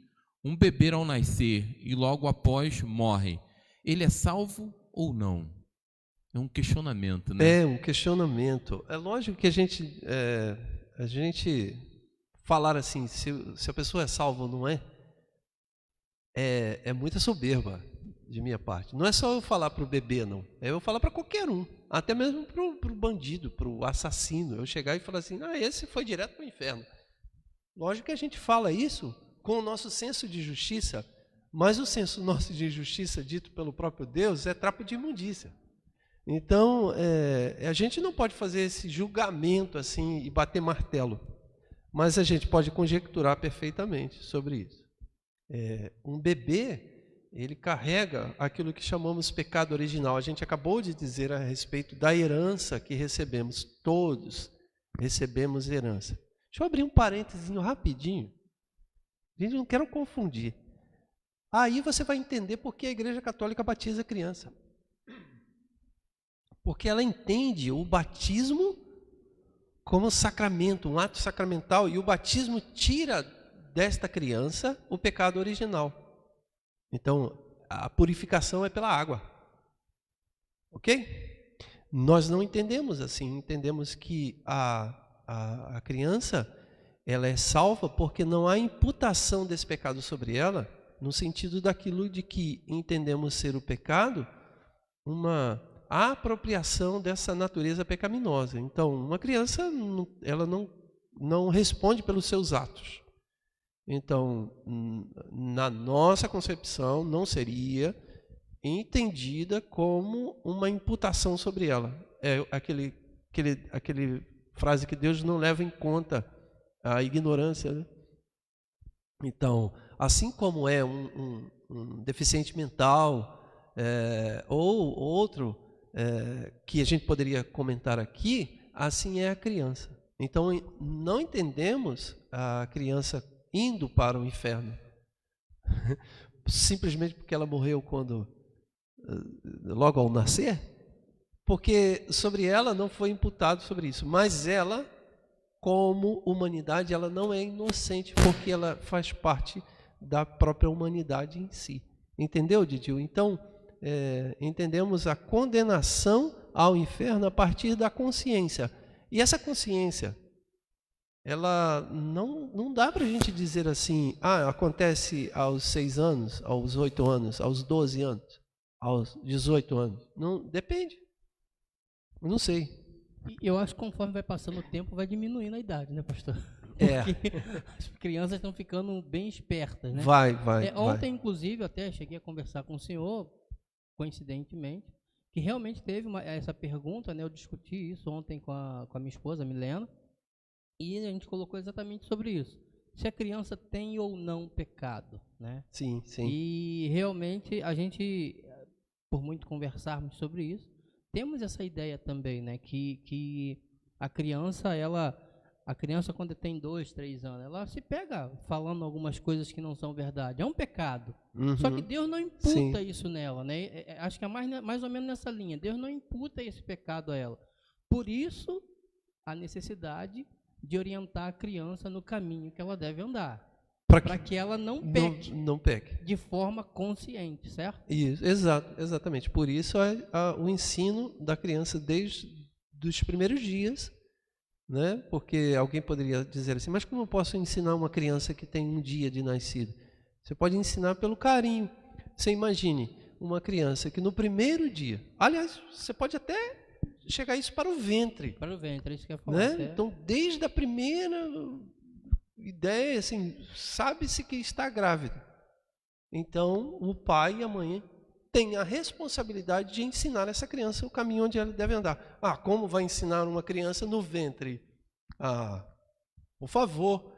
um bebê ao nascer e logo após morre, ele é salvo ou não? É um questionamento, né? É um questionamento. É lógico que a gente falar assim, se a pessoa é salva ou não é muita soberba de minha parte. Não é só eu falar para o bebê, não. É eu falar para qualquer um. Até mesmo para o bandido, para o assassino. Eu chegar e falar assim, esse foi direto para o inferno. Lógico que a gente fala isso com o nosso senso de justiça, mas o senso nosso de justiça, dito pelo próprio Deus, é trapo de imundícia. Então, a gente não pode fazer esse julgamento assim e bater martelo, mas a gente pode conjecturar perfeitamente sobre isso. Um bebê, ele carrega aquilo que chamamos pecado original. A gente acabou de dizer a respeito da herança que recebemos. Todos recebemos herança. Deixa eu abrir um parênteses rapidinho. Gente, não quero confundir. Aí você vai entender por que a Igreja Católica batiza a criança. Porque ela entende o batismo como sacramento, um ato sacramental, e o batismo tira desta criança o pecado original. Então, a purificação é pela água. Ok? Nós não entendemos assim, entendemos que a criança ela é salva porque não há imputação desse pecado sobre ela, no sentido daquilo de que entendemos ser o pecado uma apropriação dessa natureza pecaminosa. Então, uma criança ela não responde pelos seus atos. Então, na nossa concepção, não seria entendida como uma imputação sobre ela. É aquele frase que Deus não leva em conta a ignorância, né? Então, assim como é um deficiente mental ou outro que a gente poderia comentar aqui, assim é a criança. Então, não entendemos a criança indo para o inferno, simplesmente porque ela morreu logo ao nascer, porque sobre ela não foi imputado sobre isso, mas ela, como humanidade, ela não é inocente, porque ela faz parte da própria humanidade em si. Entendeu, Didil? Então, entendemos a condenação ao inferno a partir da consciência. E essa consciência, ela não dá para a gente dizer assim, acontece aos 6 anos, aos 8 anos, aos 12 anos, aos 18 anos. Não, depende. Eu não sei. Eu acho que conforme vai passando o tempo, vai diminuindo a idade, né, pastor? Porque as crianças estão ficando bem espertas, né? Vai. Ontem, inclusive, até cheguei a conversar com o senhor, coincidentemente, que realmente teve essa pergunta, né? Eu discuti isso ontem com a minha esposa, Milena, E a gente colocou exatamente sobre isso. Se a criança tem ou não pecado, né? Sim, sim. E realmente a gente, por muito conversarmos sobre isso, temos essa ideia também, né? Que a criança, quando tem 2, 3 anos, ela se pega falando algumas coisas que não são verdade. É um pecado. Uhum. Só que Deus não imputa Sim. isso nela, né? Acho que é mais ou menos nessa linha. Deus não imputa esse pecado a ela. Por isso, a necessidade de orientar a criança no caminho que ela deve andar, para que ela não peque Não peque. de forma consciente, certo? Isso, exatamente. Por isso o ensino da criança desde os primeiros dias, né? Porque alguém poderia dizer assim, mas como eu posso ensinar uma criança que tem um dia de nascido? Você pode ensinar pelo carinho. Você imagine uma criança que no primeiro dia, aliás, você pode até chegar isso para o ventre. Para o ventre, é isso que eu ia falar. Né? Então, desde a primeira ideia, assim, sabe-se que está grávida. Então, o pai e a mãe têm a responsabilidade de ensinar essa criança o caminho onde ela deve andar. Ah, como vai ensinar uma criança no ventre? Ah, por favor,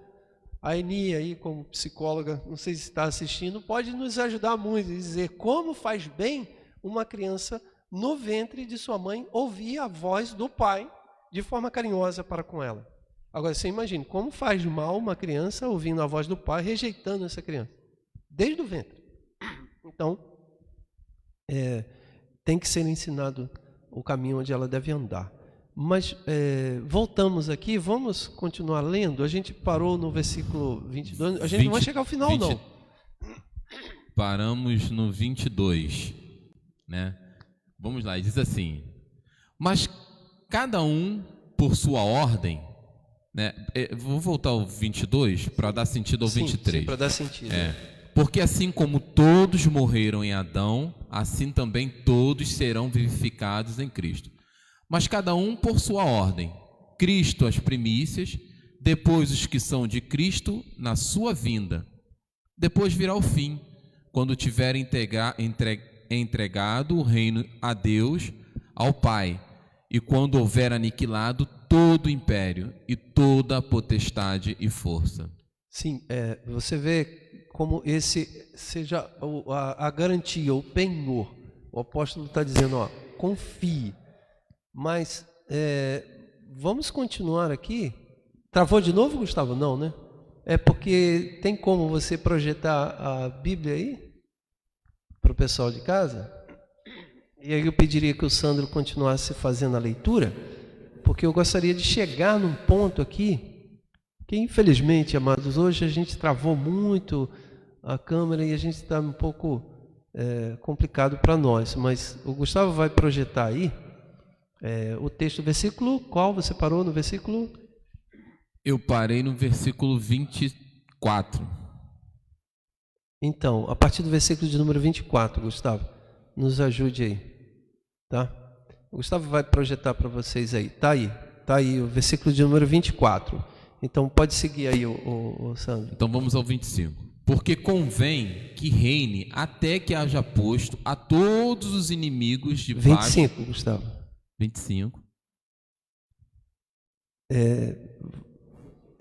a Eni aí, como psicóloga, não sei se está assistindo, pode nos ajudar muito a dizer como faz bem uma criança no ventre de sua mãe ouvir a voz do pai de forma carinhosa para com ela. Agora, você imagine, como faz mal uma criança ouvindo a voz do pai, rejeitando essa criança, desde o ventre. Então, tem que ser ensinado o caminho onde ela deve andar. Mas, voltamos aqui, vamos continuar lendo. A gente parou no versículo 22, a gente não vai chegar ao final, 20, não. Paramos no 22, né? Vamos lá, diz assim: mas cada um por sua ordem, né? Vou voltar ao 22 para dar sentido ao 23. Sim, para dar sentido. Porque assim como todos morreram em Adão, assim também todos serão vivificados em Cristo. Mas cada um por sua ordem. Cristo as primícias, depois os que são de Cristo na sua vinda. Depois virá o fim, quando tiver entregado o reino a Deus, ao Pai, e quando houver aniquilado todo o império e toda a potestade e força. Sim, você vê como esse seja a garantia, o penhor. O apóstolo está dizendo, ó, confie. Mas vamos continuar aqui. Travou de novo, Gustavo? Não, né? É porque tem como você projetar a Bíblia aí para o pessoal de casa? E aí eu pediria que o Sandro continuasse fazendo a leitura, porque eu gostaria de chegar num ponto aqui, que infelizmente, amados, hoje a gente travou muito a câmera e a gente está um pouco complicado para nós, mas o Gustavo vai projetar aí o texto, versículo, qual você parou no versículo? Eu parei no versículo 24. Então, a partir do versículo de número 24, Gustavo, nos ajude aí, tá? O Gustavo vai projetar para vocês aí, tá aí o versículo de número 24. Então, pode seguir aí, o Sandro. Então vamos ao 25. Porque convém que reine até que haja posto a todos os inimigos debaixo... 25, Gustavo. 25.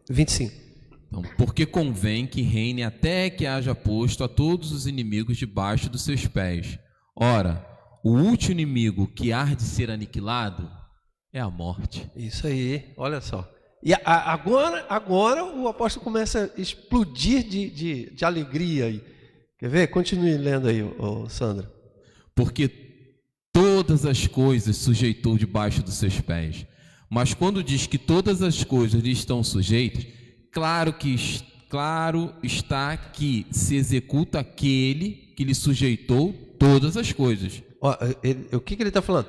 25. Então, porque convém que reine até que haja posto a todos os inimigos debaixo dos seus pés. Ora, o último inimigo que há de ser aniquilado é a morte. Isso aí, olha só. E agora o apóstolo começa a explodir de alegria aí. Quer ver? Continue lendo aí, Sandra. Porque todas as coisas sujeitou debaixo dos seus pés. Mas quando diz que todas as coisas lhe estão sujeitas, claro está que se executa aquele que lhe sujeitou todas as coisas. O que ele está falando?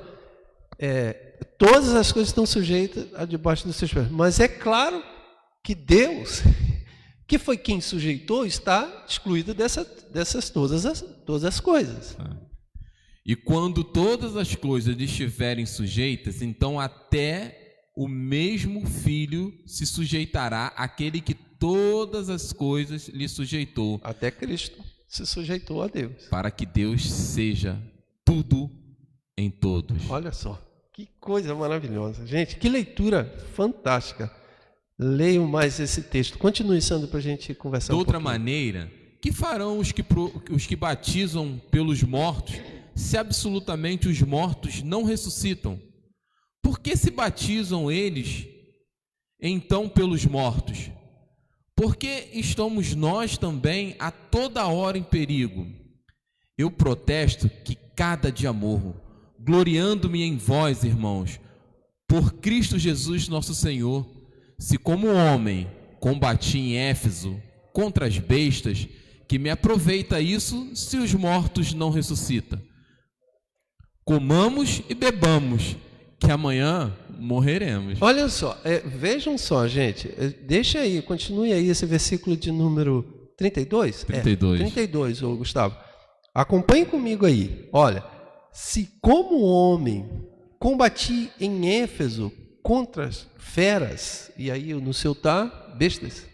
Todas as coisas estão sujeitas a debaixo dos seus pés. Mas é claro que Deus, que foi quem sujeitou, está excluído dessas todas as coisas. E quando todas as coisas lhe estiverem sujeitas, então até o mesmo Filho se sujeitará àquele que todas as coisas lhe sujeitou. Até Cristo se sujeitou a Deus. Para que Deus seja tudo em todos. Olha só, que coisa maravilhosa. Gente, que leitura fantástica. Leiam mais esse texto. Continue, Sandro, para a gente conversar De um outra pouquinho. maneira, que farão os que batizam pelos mortos, se absolutamente os mortos não ressuscitam? Por que se batizam eles, então, pelos mortos? Porque estamos nós também a toda hora em perigo. Eu protesto que cada dia morro, gloriando-me em vós, irmãos, por Cristo Jesus nosso Senhor. Se como homem combati em Éfeso contra as bestas, que me aproveita isso se os mortos não ressuscitam? Comamos e bebamos, que amanhã morreremos. Olha só, vejam só, gente, deixa aí, continue aí esse versículo de número 32. 32. 32, ô Gustavo. Acompanhe comigo aí. Olha, se como homem combati em Éfeso contra as feras, e aí no seu tá, bestas.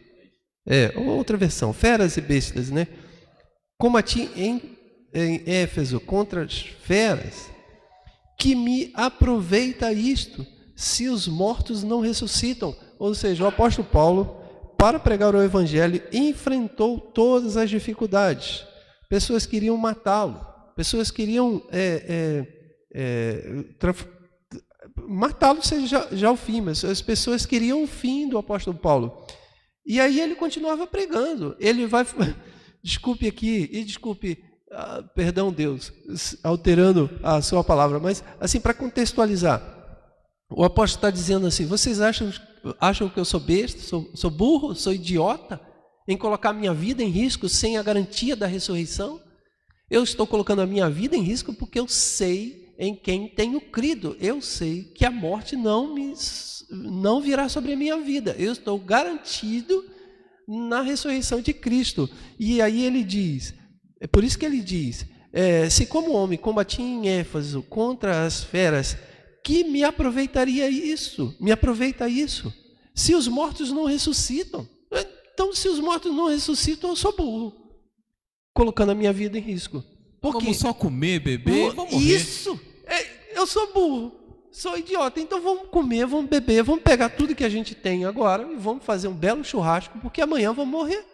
Outra versão, feras e bestas, né? Combati em Éfeso contra as feras, que me aproveita isto, se os mortos não ressuscitam. Ou seja, o apóstolo Paulo, para pregar o evangelho, enfrentou todas as dificuldades. Pessoas queriam matá-lo, pessoas queriam matá-lo seja já o fim, mas as pessoas queriam o fim do apóstolo Paulo. E aí ele continuava pregando. Ele vai, desculpe aqui, e desculpe, perdão Deus, alterando a sua palavra, mas assim, para contextualizar, o apóstolo está dizendo assim: vocês acham que eu sou besta, sou burro, sou idiota em colocar minha vida em risco sem a garantia da ressurreição? Eu estou colocando a minha vida em risco porque eu sei em quem tenho crido. Eu sei que a morte não virá sobre a minha vida. Eu estou garantido na ressurreição de Cristo. E aí ele diz, é por isso que ele diz, se como homem combati em Éfeso contra as feras, que me aproveitaria isso? Me aproveita isso? Se os mortos não ressuscitam. Então, se os mortos não ressuscitam, eu sou burro, colocando a minha vida em risco. Porque Vamos só comer, beber e vamos morrer. isso, eu sou burro, sou idiota. Então vamos comer, vamos beber, vamos pegar tudo que a gente tem agora e vamos fazer um belo churrasco, porque amanhã vamos morrer.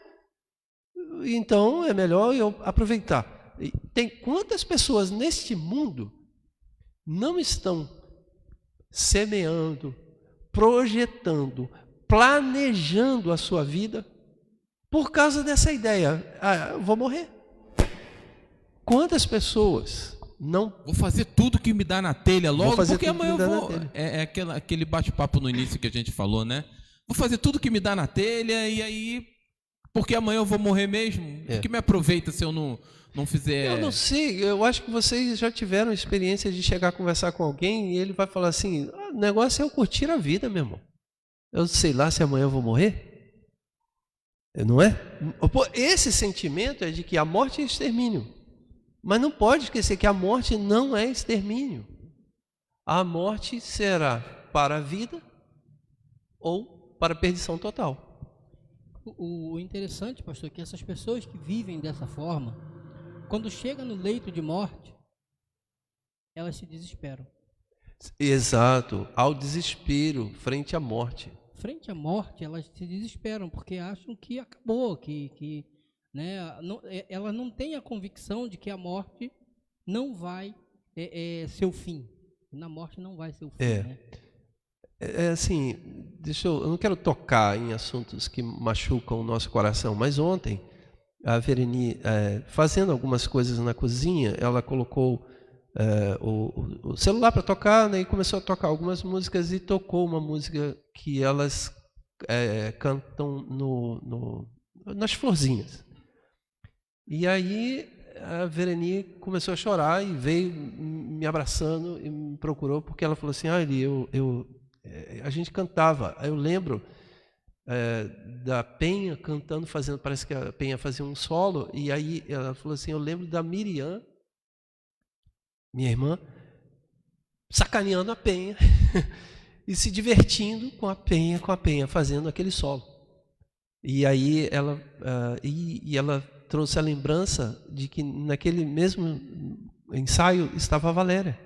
Então é melhor eu aproveitar. Tem quantas pessoas neste mundo não estão semeando, projetando, planejando a sua vida por causa dessa ideia? Eu vou morrer. Quantas pessoas não... Vou fazer tudo que me dá na telha logo, porque tudo que amanhã me eu dá vou... na telha. Aquele bate-papo no início que a gente falou, né? Vou fazer tudo que me dá na telha e aí... Porque amanhã eu vou morrer mesmo? O que me aproveita se eu não fizer... Eu não sei, eu acho que vocês já tiveram experiência de chegar a conversar com alguém e ele vai falar assim: o negócio é eu curtir a vida, meu irmão. Eu sei lá se amanhã eu vou morrer. Não é? Esse sentimento é de que a morte é extermínio. Mas não pode esquecer que a morte não é extermínio. A morte será para a vida ou para a perdição total. O interessante, pastor, é que essas pessoas que vivem dessa forma, quando chegam no leito de morte, elas se desesperam. Exato, ao desespero frente à morte. Frente à morte, elas se desesperam, porque acham que acabou, né, ela não tem a convicção de que a morte não vai ser o fim. Na morte não vai ser o fim. Né? Assim, eu não quero tocar em assuntos que machucam o nosso coração, mas ontem a Vereni, fazendo algumas coisas na cozinha, ela colocou o celular para tocar, né, e começou a tocar algumas músicas e tocou uma música que elas cantam nas florzinhas. E aí a Vereni começou a chorar e veio me abraçando e me procurou porque ela falou assim: a gente cantava. Aí eu lembro da Penha cantando, parece que a Penha fazia um solo, e aí ela falou assim: eu lembro da Miriam, minha irmã, sacaneando a Penha e se divertindo com a Penha fazendo aquele solo. E aí ela trouxe a lembrança de que naquele mesmo ensaio estava a Valéria.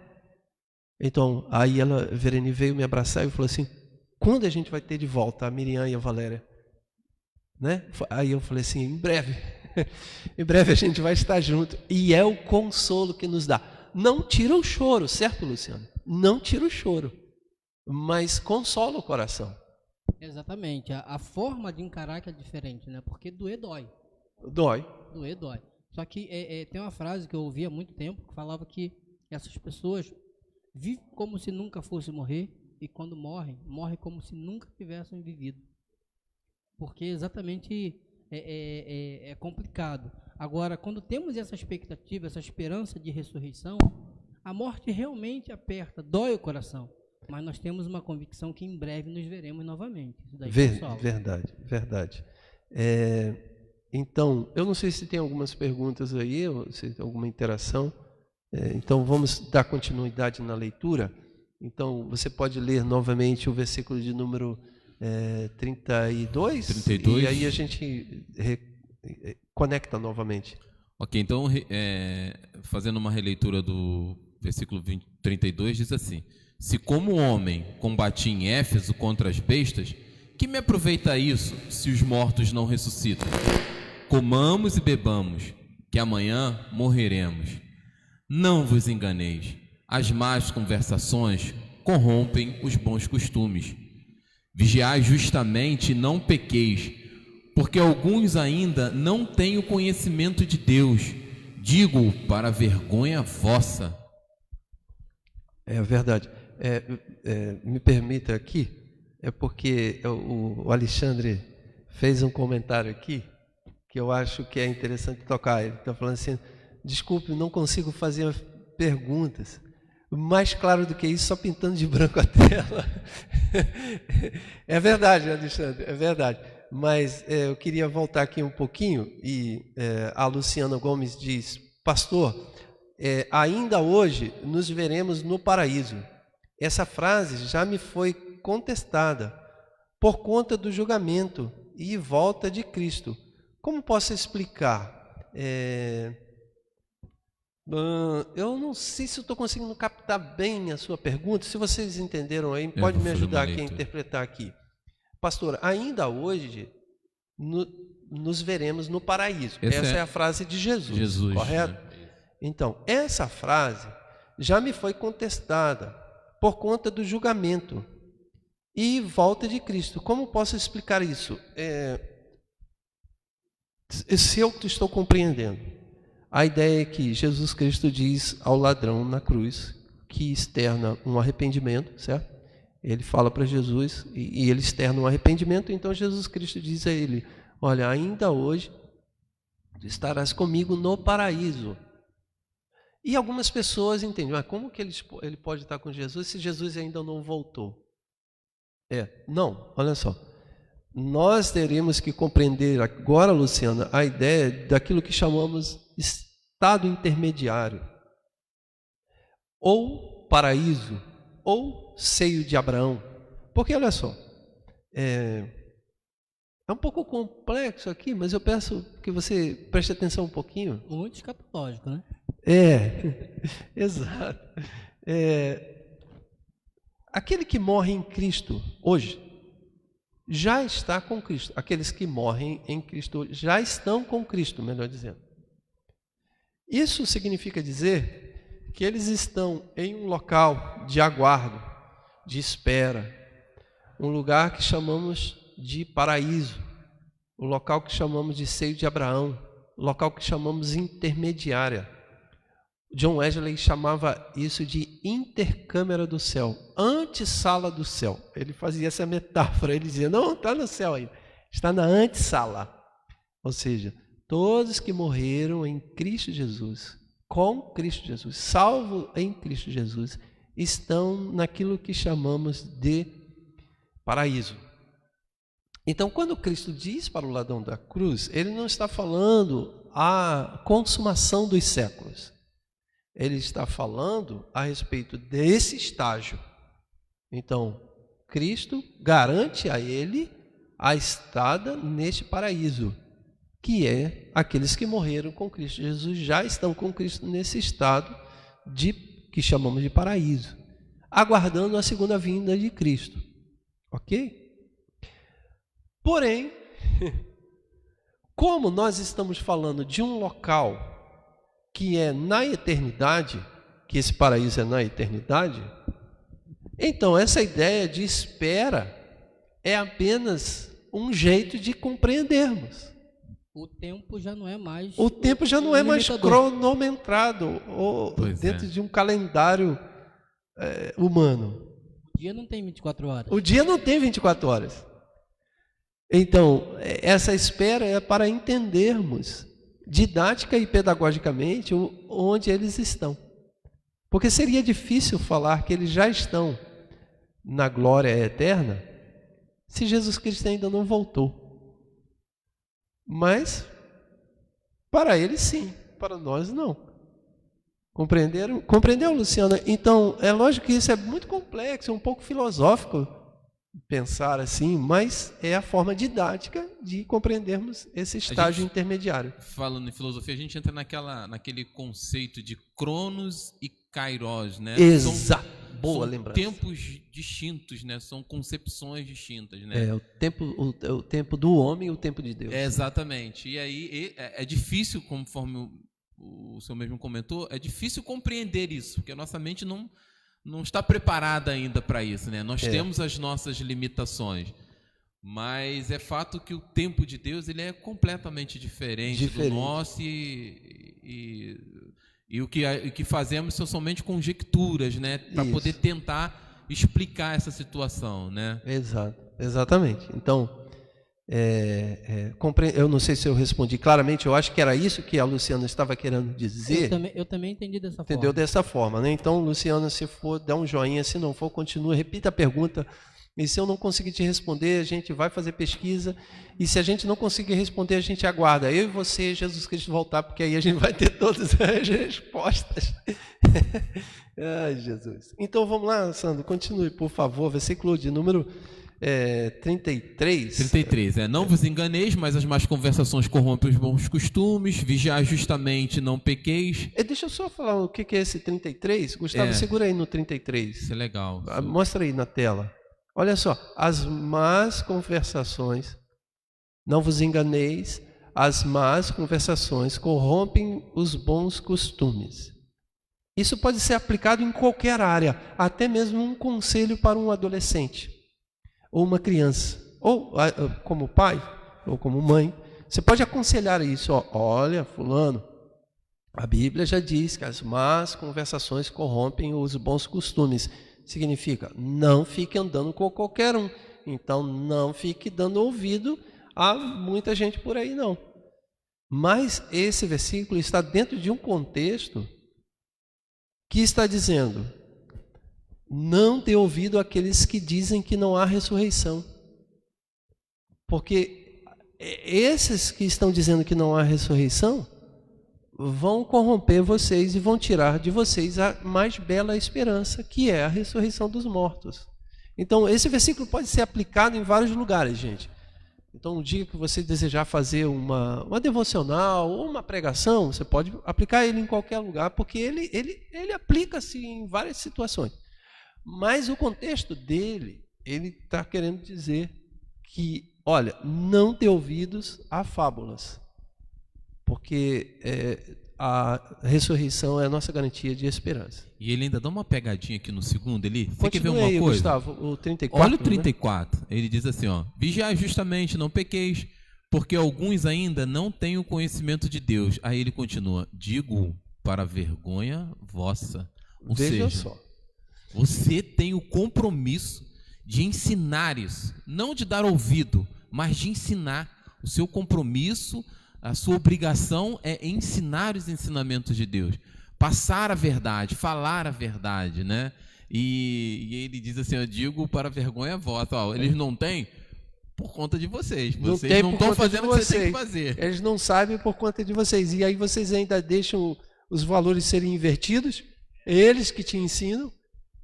Então, aí Vereni veio me abraçar e falou assim: quando a gente vai ter de volta a Miriam e a Valéria? Né? Aí eu falei assim, em breve. Em breve a gente vai estar junto. E é o consolo que nos dá. Não tira o choro, certo, Luciano? Não tira o choro, mas consola o coração. Exatamente. A forma de encarar que é diferente, né? Porque doer dói. Dói. Doer dói. Só que tem uma frase que eu ouvi há muito tempo que falava que essas pessoas vivem como se nunca fosse morrer e quando morrem como se nunca tivessem vivido. Porque exatamente é complicado. Agora, quando temos essa expectativa, essa esperança de ressurreição, a morte realmente aperta, dói o coração. Mas nós temos uma convicção que em breve nos veremos novamente. Isso daí Verdade. Então, eu não sei se tem algumas perguntas aí, ou se tem alguma interação. Então, vamos dar continuidade na leitura. Então, você pode ler novamente o versículo de número 32, e aí a gente conecta novamente. Ok, então, fazendo uma releitura do versículo 32, diz assim: se como homem combati em Éfeso contra as bestas, que me aproveita isso se os mortos não ressuscitam? Comamos e bebamos, que amanhã morreremos. Não vos enganeis, as más conversações corrompem os bons costumes. Vigiai justamente e não pequeis, porque alguns ainda não têm o conhecimento de Deus. Digo para a vergonha vossa. É verdade. Me permita aqui, porque o Alexandre fez um comentário aqui que eu acho que é interessante tocar. Ele está falando assim, desculpe, não consigo fazer perguntas. Mais claro do que isso, só pintando de branco a tela. É verdade, Alexandre, é verdade. Mas eu queria voltar aqui um pouquinho e a Luciana Gomes diz, pastor, ainda hoje nos veremos no paraíso. Essa frase já me foi contestada por conta do julgamento e volta de Cristo. Como posso explicar? Eu não sei se estou conseguindo captar bem a sua pergunta. Se vocês entenderam aí, pode me ajudar aqui a interpretar aqui. Pastor, ainda hoje nos veremos no paraíso. Essa é a frase de Jesus, correto? Né? Então, essa frase já me foi contestada por conta do julgamento e volta de Cristo. Como posso explicar isso? Se eu estou compreendendo, a ideia é que Jesus Cristo diz ao ladrão na cruz que externa um arrependimento, certo? Ele fala para Jesus e ele externa um arrependimento, então Jesus Cristo diz a ele, olha, ainda hoje estarás comigo no paraíso. E algumas pessoas entendem, mas como que ele pode estar com Jesus se Jesus ainda não voltou? Não, olha só. Nós teremos que compreender agora, Luciana, a ideia daquilo que chamamos estado intermediário, ou paraíso, ou seio de Abraão. Porque, olha só, é um pouco complexo aqui, mas eu peço que você preste atenção um pouquinho. Muito escatológico, né? Exato. Aquele que morre em Cristo hoje já está com Cristo. Aqueles que morrem em Cristo já estão com Cristo, melhor dizendo. Isso significa dizer que eles estão em um local de aguardo, de espera, um lugar que chamamos de paraíso, o local que chamamos de seio de Abraão, o local que chamamos intermediária. John Wesley chamava isso de intercâmara do céu, antessala do céu. Ele fazia essa metáfora, ele dizia, não, está no céu ainda, está na antessala. Ou seja, todos que morreram em Cristo Jesus, com Cristo Jesus, salvo em Cristo Jesus, estão naquilo que chamamos de paraíso. Então, quando Cristo diz para o ladrão da cruz, ele não está falando a consumação dos séculos. Ele está falando a respeito desse estágio. Então, Cristo garante a ele a estada neste paraíso, que é aqueles que morreram com Cristo Jesus, já estão com Cristo nesse estado que chamamos de paraíso, aguardando a segunda vinda de Cristo. Ok? Porém, como nós estamos falando de um local que é na eternidade, que esse paraíso é na eternidade, então essa ideia de espera é apenas um jeito de compreendermos. O tempo já não é mais. O tempo já não é mais limitador. cronometrado ou Pois dentro é. de um calendário humano. O dia não tem 24 horas. O dia não tem 24 horas. Então, essa espera é para entendermos didática e pedagogicamente onde eles estão. Porque seria difícil falar que eles já estão na glória eterna se Jesus Cristo ainda não voltou. Mas, para eles sim, para nós não. Compreenderam? Compreendeu, Luciana? Então, é lógico que isso é muito complexo, é um pouco filosófico pensar assim, mas é a forma didática de compreendermos esse estágio intermediário. Falando em filosofia, a gente entra naquele conceito de Cronos e Kairos, né? Exato. Boa são lembrança. tempos distintos, né? São concepções distintas, né? É o tempo do homem e o tempo de Deus. Exatamente. E aí é difícil, conforme o senhor mesmo comentou, é difícil compreender isso, porque a nossa mente não está preparada ainda para isso, né? Nós temos as nossas limitações, mas é fato que o tempo de Deus ele é completamente diferente do nosso e o que fazemos são somente conjecturas, né? Para poder tentar explicar essa situação, né? Exatamente. Então, eu não sei se eu respondi claramente, eu acho que era isso que a Luciana estava querendo dizer. Eu também entendi dessa forma. Entendeu dessa forma, né? Então, Luciana, se for, dá um joinha, se não for, continua, repita a pergunta. E se eu não conseguir te responder, a gente vai fazer pesquisa. E se a gente não conseguir responder, a gente aguarda. Eu e você, Jesus Cristo voltar, porque aí a gente vai ter todas as respostas. Ai, Jesus. Então, vamos lá, Sandro, continue, por favor. Versículo de número 33. 33, não vos enganeis, mas as más conversações corrompem os bons costumes, vigiai justamente, não pequeis. Deixa eu só falar o que é esse 33. Gustavo, segura aí no 33. Isso é legal. Mostra aí na tela. Olha só, as más conversações, não vos enganeis, as más conversações corrompem os bons costumes. Isso pode ser aplicado em qualquer área, até mesmo um conselho para um adolescente, ou uma criança, ou como pai, ou como mãe. Você pode aconselhar isso, olha, fulano, a Bíblia já diz que as más conversações corrompem os bons costumes. Significa, não fique andando com qualquer um. Então, não fique dando ouvido a muita gente por aí, não. Mas esse versículo está dentro de um contexto que está dizendo, não dê ouvido àqueles que dizem que não há ressurreição. Porque esses que estão dizendo que não há ressurreição vão corromper vocês e vão tirar de vocês a mais bela esperança, que é a ressurreição dos mortos. Então, esse versículo pode ser aplicado em vários lugares, gente. Então, no dia que você desejar fazer uma devocional ou uma pregação, você pode aplicar ele em qualquer lugar, porque ele aplica-se em várias situações. Mas o contexto dele, ele está querendo dizer que, olha, não dê ouvidos a fábulas, porque a ressurreição é a nossa garantia de esperança. E ele ainda dá uma pegadinha aqui no segundo ali. Você Continue quer ver uma aí, coisa? Gustavo, o 34. Olha o 34. Né? Ele diz assim, vigiai justamente, não pequeis, porque alguns ainda não têm o conhecimento de Deus. Aí ele continua, digo para vergonha vossa. Ou Veja seja, só. Você tem o compromisso de ensinar isso, não de dar ouvido, mas de ensinar. O seu compromisso, a sua obrigação é ensinar os ensinamentos de Deus, passar a verdade, falar a verdade, né? E ele diz assim, eu digo para vergonha vossa, eles não têm por conta de vocês, vocês não estão fazendo o que vocês têm que fazer. Eles não sabem por conta de vocês, e aí vocês ainda deixam os valores serem invertidos, eles que te ensinam,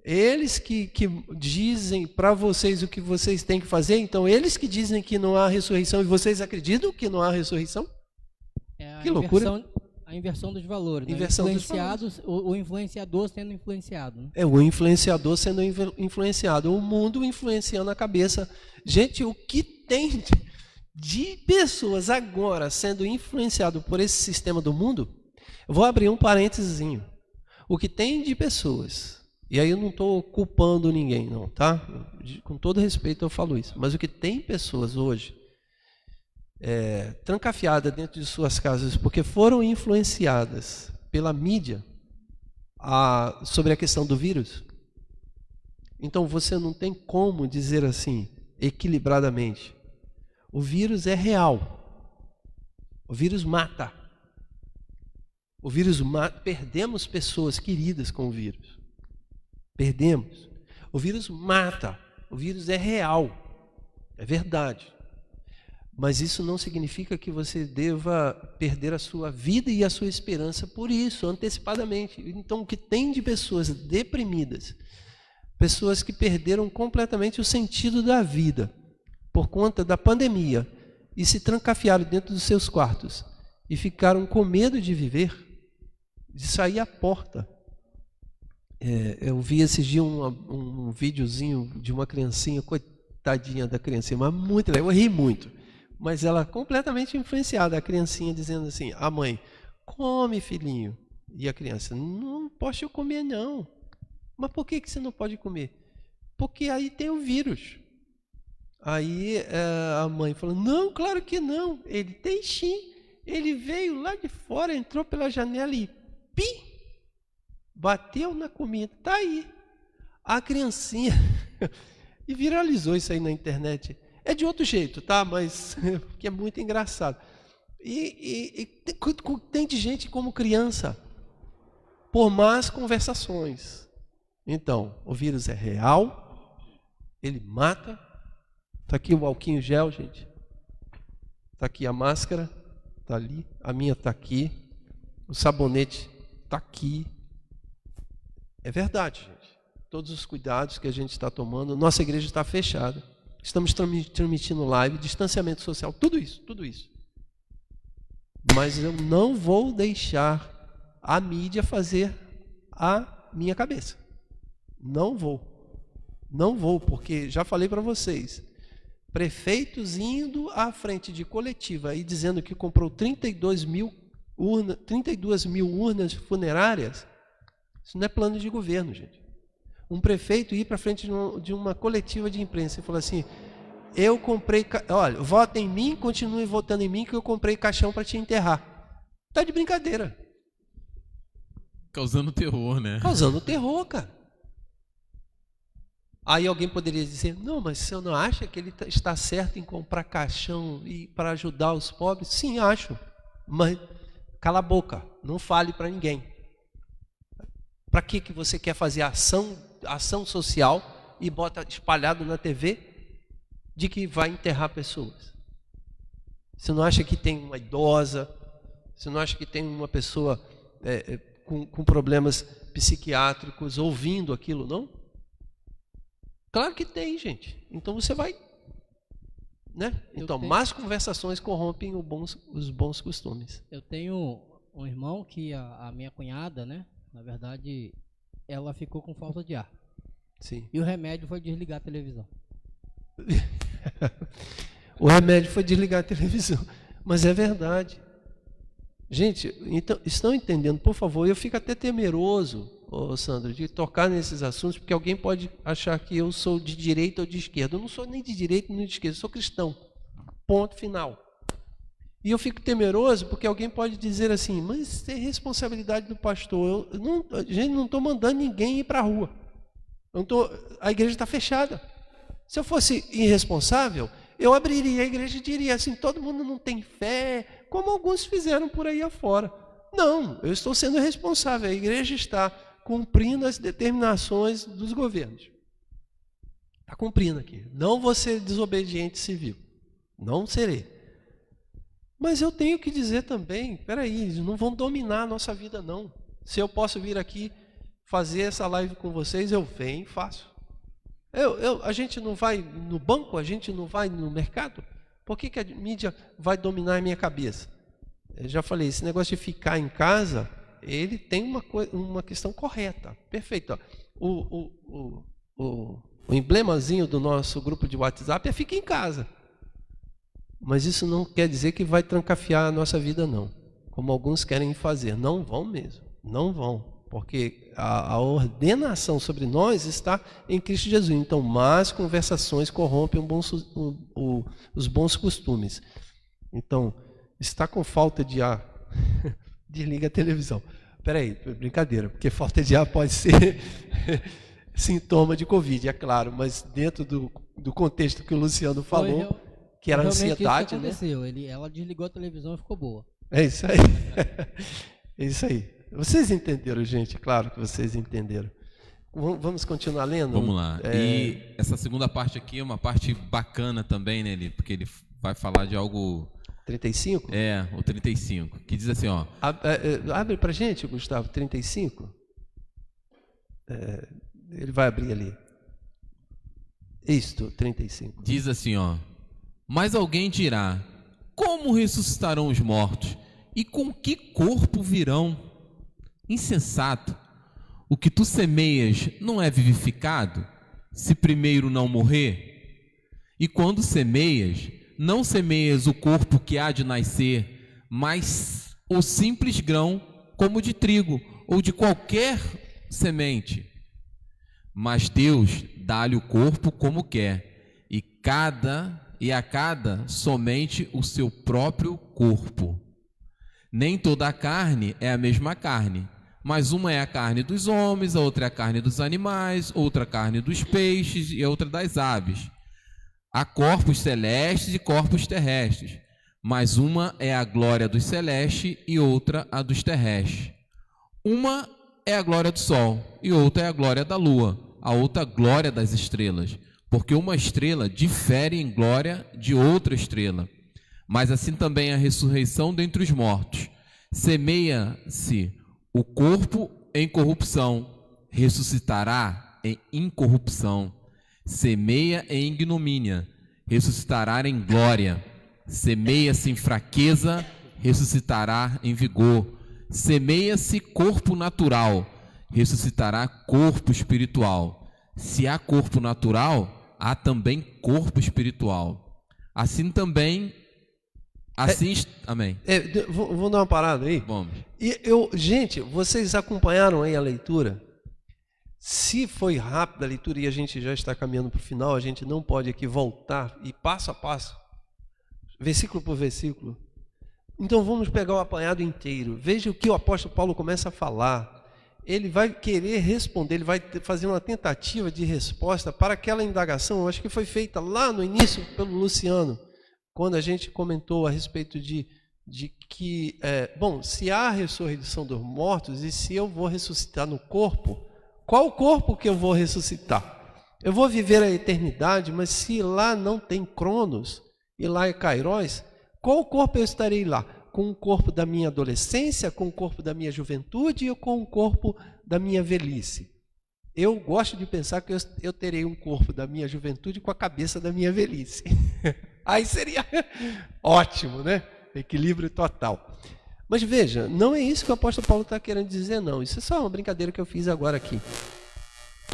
eles que dizem para vocês o que vocês têm que fazer, então eles que dizem que não há ressurreição e vocês acreditam que não há ressurreição? Que loucura. A inversão dos valores, né? Inversão dos O influenciador sendo influenciado, né? É o influenciador sendo influenciado, o mundo influenciando a cabeça. Gente, o que tem de pessoas agora sendo influenciado por esse sistema do mundo? Eu vou abrir um parênteses. O que tem de pessoas, e aí eu não estou culpando ninguém, não, tá? Com todo respeito eu falo isso, mas o que tem pessoas hoje trancafiadas dentro de suas casas porque foram influenciadas pela mídia sobre a questão do vírus. Então você não tem como dizer assim, equilibradamente, o vírus é real, o vírus mata. O vírus mata, perdemos pessoas queridas com o vírus. Perdemos. O vírus mata, o vírus é real, é verdade. Mas isso não significa que você deva perder a sua vida e a sua esperança por isso, antecipadamente. Então, o que tem de pessoas deprimidas, pessoas que perderam completamente o sentido da vida por conta da pandemia e se trancafiaram dentro dos seus quartos e ficaram com medo de viver, de sair à porta. Eu vi esses dias um videozinho de uma criancinha, coitadinha da criancinha, mas muito legal, eu ri muito. Mas ela completamente influenciada, a criancinha dizendo assim, a mãe, come filhinho. E a criança, não posso eu comer não. Mas por que você não pode comer? Porque aí tem o vírus. Aí a mãe falou, não, claro que não. Ele tem sim. Ele veio lá de fora, entrou pela janela e bateu na comida. Tá aí. A criancinha... E viralizou isso aí na internet. É de outro jeito, tá? Mas que é muito engraçado. E tem de gente como criança, por más conversações. Então, o vírus é real, ele mata. Está aqui o álcool gel, gente. Está aqui a máscara, está ali. A minha está aqui. O sabonete está aqui. É verdade, gente. Todos os cuidados que a gente está tomando. Nossa igreja está fechada. Estamos transmitindo live, distanciamento social, tudo isso, tudo isso. Mas eu não vou deixar a mídia fazer a minha cabeça. Não vou. Não vou, porque já falei para vocês. Prefeitos indo à frente de coletiva e dizendo que comprou 32 mil urnas funerárias, isso não é plano de governo, gente. Um prefeito ir para frente de uma coletiva de imprensa e falar assim, eu comprei, olha, vota em mim, continue votando em mim que eu comprei caixão para te enterrar. Tá de brincadeira. Causando terror, né? Causando terror, cara. Aí alguém poderia dizer, não, mas você não acha que ele está certo em comprar caixão e para ajudar os pobres? Sim, acho. Mas cala a boca, não fale para ninguém. Para que você quer fazer ação social e bota espalhado na TV de que vai enterrar pessoas? Você não acha que tem uma idosa? Você não acha que tem uma pessoa com problemas psiquiátricos ouvindo aquilo, não? Claro que tem, gente. Então você vai, né? Então, más conversações corrompem os bons costumes. Eu tenho um irmão que a minha cunhada, né? Na verdade, ela ficou com falta de ar. Sim. E o remédio foi desligar a televisão. O remédio foi desligar a televisão. Mas é verdade. Gente, então, estão entendendo? Por favor, eu fico até temeroso, Sandro, de tocar nesses assuntos, porque alguém pode achar que eu sou de direita ou de esquerda. Eu não sou nem de direita nem de esquerda, eu sou cristão. Ponto final. E eu fico temeroso porque alguém pode dizer assim, mas isso é responsabilidade do pastor. Gente, não estou mandando ninguém ir para a rua. A igreja está fechada. Se eu fosse irresponsável, eu abriria a igreja e diria assim, todo mundo não tem fé, como alguns fizeram por aí afora. Não, eu estou sendo responsável. A igreja está cumprindo as determinações dos governos. Está cumprindo aqui. Não vou ser desobediente civil. Não serei. Mas eu tenho que dizer também, peraí, eles não vão dominar a nossa vida não. Se eu posso vir aqui fazer essa live com vocês, eu venho e faço. A gente não vai no banco, a gente não vai no mercado? Por que a mídia vai dominar a minha cabeça? Eu já falei, esse negócio de ficar em casa, ele tem uma questão correta. Perfeito. Ó. O emblemazinho do nosso grupo de WhatsApp é fica em casa. Mas isso não quer dizer que vai trancafiar a nossa vida, não. Como alguns querem fazer. Não vão mesmo. Não vão. Porque a ordenação sobre nós está em Cristo Jesus. Então, más conversações corrompem os bons costumes. Então, está com falta de ar, desliga a televisão. Espera aí, brincadeira, porque falta de ar pode ser sintoma de Covid, é claro, mas dentro do contexto que o Luciano falou, que era ansiedade, isso que aconteceu. Ela desligou a televisão e ficou boa. É isso aí. É isso aí. Vocês entenderam, gente? Claro que vocês entenderam. Vamos continuar lendo? Vamos lá. E essa segunda parte aqui é uma parte bacana também, né, porque ele vai falar de algo... 35? O 35, que diz assim, ó... Abre pra gente, Gustavo, 35. Ele vai abrir ali. Isto, 35. Diz assim, ó... Mas alguém dirá, como ressuscitarão os mortos? E com que corpo virão? Insensato, o que tu semeias não é vivificado, se primeiro não morrer? E quando semeias, não semeias o corpo que há de nascer, mas o simples grão, como de trigo, ou de qualquer semente. Mas Deus dá-lhe o corpo como quer, e a cada somente o seu próprio corpo. Nem toda a carne é a mesma carne, mas uma é a carne dos homens, a outra é a carne dos animais, outra a carne dos peixes e a outra das aves. Há corpos celestes e corpos terrestres, mas uma é a glória dos celestes e outra a dos terrestres. Uma é a glória do sol e outra é a glória da lua, a outra a glória das estrelas, porque uma estrela difere em glória de outra estrela. Mas assim também a ressurreição dentre os mortos. Semeia-se o corpo em corrupção, ressuscitará em incorrupção. Semeia em ignomínia, ressuscitará em glória. Semeia-se em fraqueza, ressuscitará em vigor. Semeia-se corpo natural, ressuscitará corpo espiritual. Se há corpo natural, há também corpo espiritual. Assim também... Amém. Vou dar uma parada aí. Vamos. Gente, vocês acompanharam aí a leitura? Se foi rápida a leitura e a gente já está caminhando para o final, a gente não pode aqui voltar e passo a passo, versículo por versículo. Então vamos pegar o apanhado inteiro. Veja o que o apóstolo Paulo começa a falar. Ele vai querer responder, ele vai fazer uma tentativa de resposta para aquela indagação, eu acho que foi feita lá no início pelo Luciano, quando a gente comentou a respeito de que, se há a ressurreição dos mortos e se eu vou ressuscitar no corpo, qual o corpo que eu vou ressuscitar? Eu vou viver a eternidade, mas se lá não tem Cronos e lá é Kairos, qual corpo eu estarei lá? Com o corpo da minha adolescência, com o corpo da minha juventude ou com o corpo da minha velhice? Eu gosto de pensar que eu terei um corpo da minha juventude com a cabeça da minha velhice. Aí seria ótimo, né? Equilíbrio total. Mas veja, não é isso que o apóstolo Paulo está querendo dizer, não. Isso é só uma brincadeira que eu fiz agora aqui.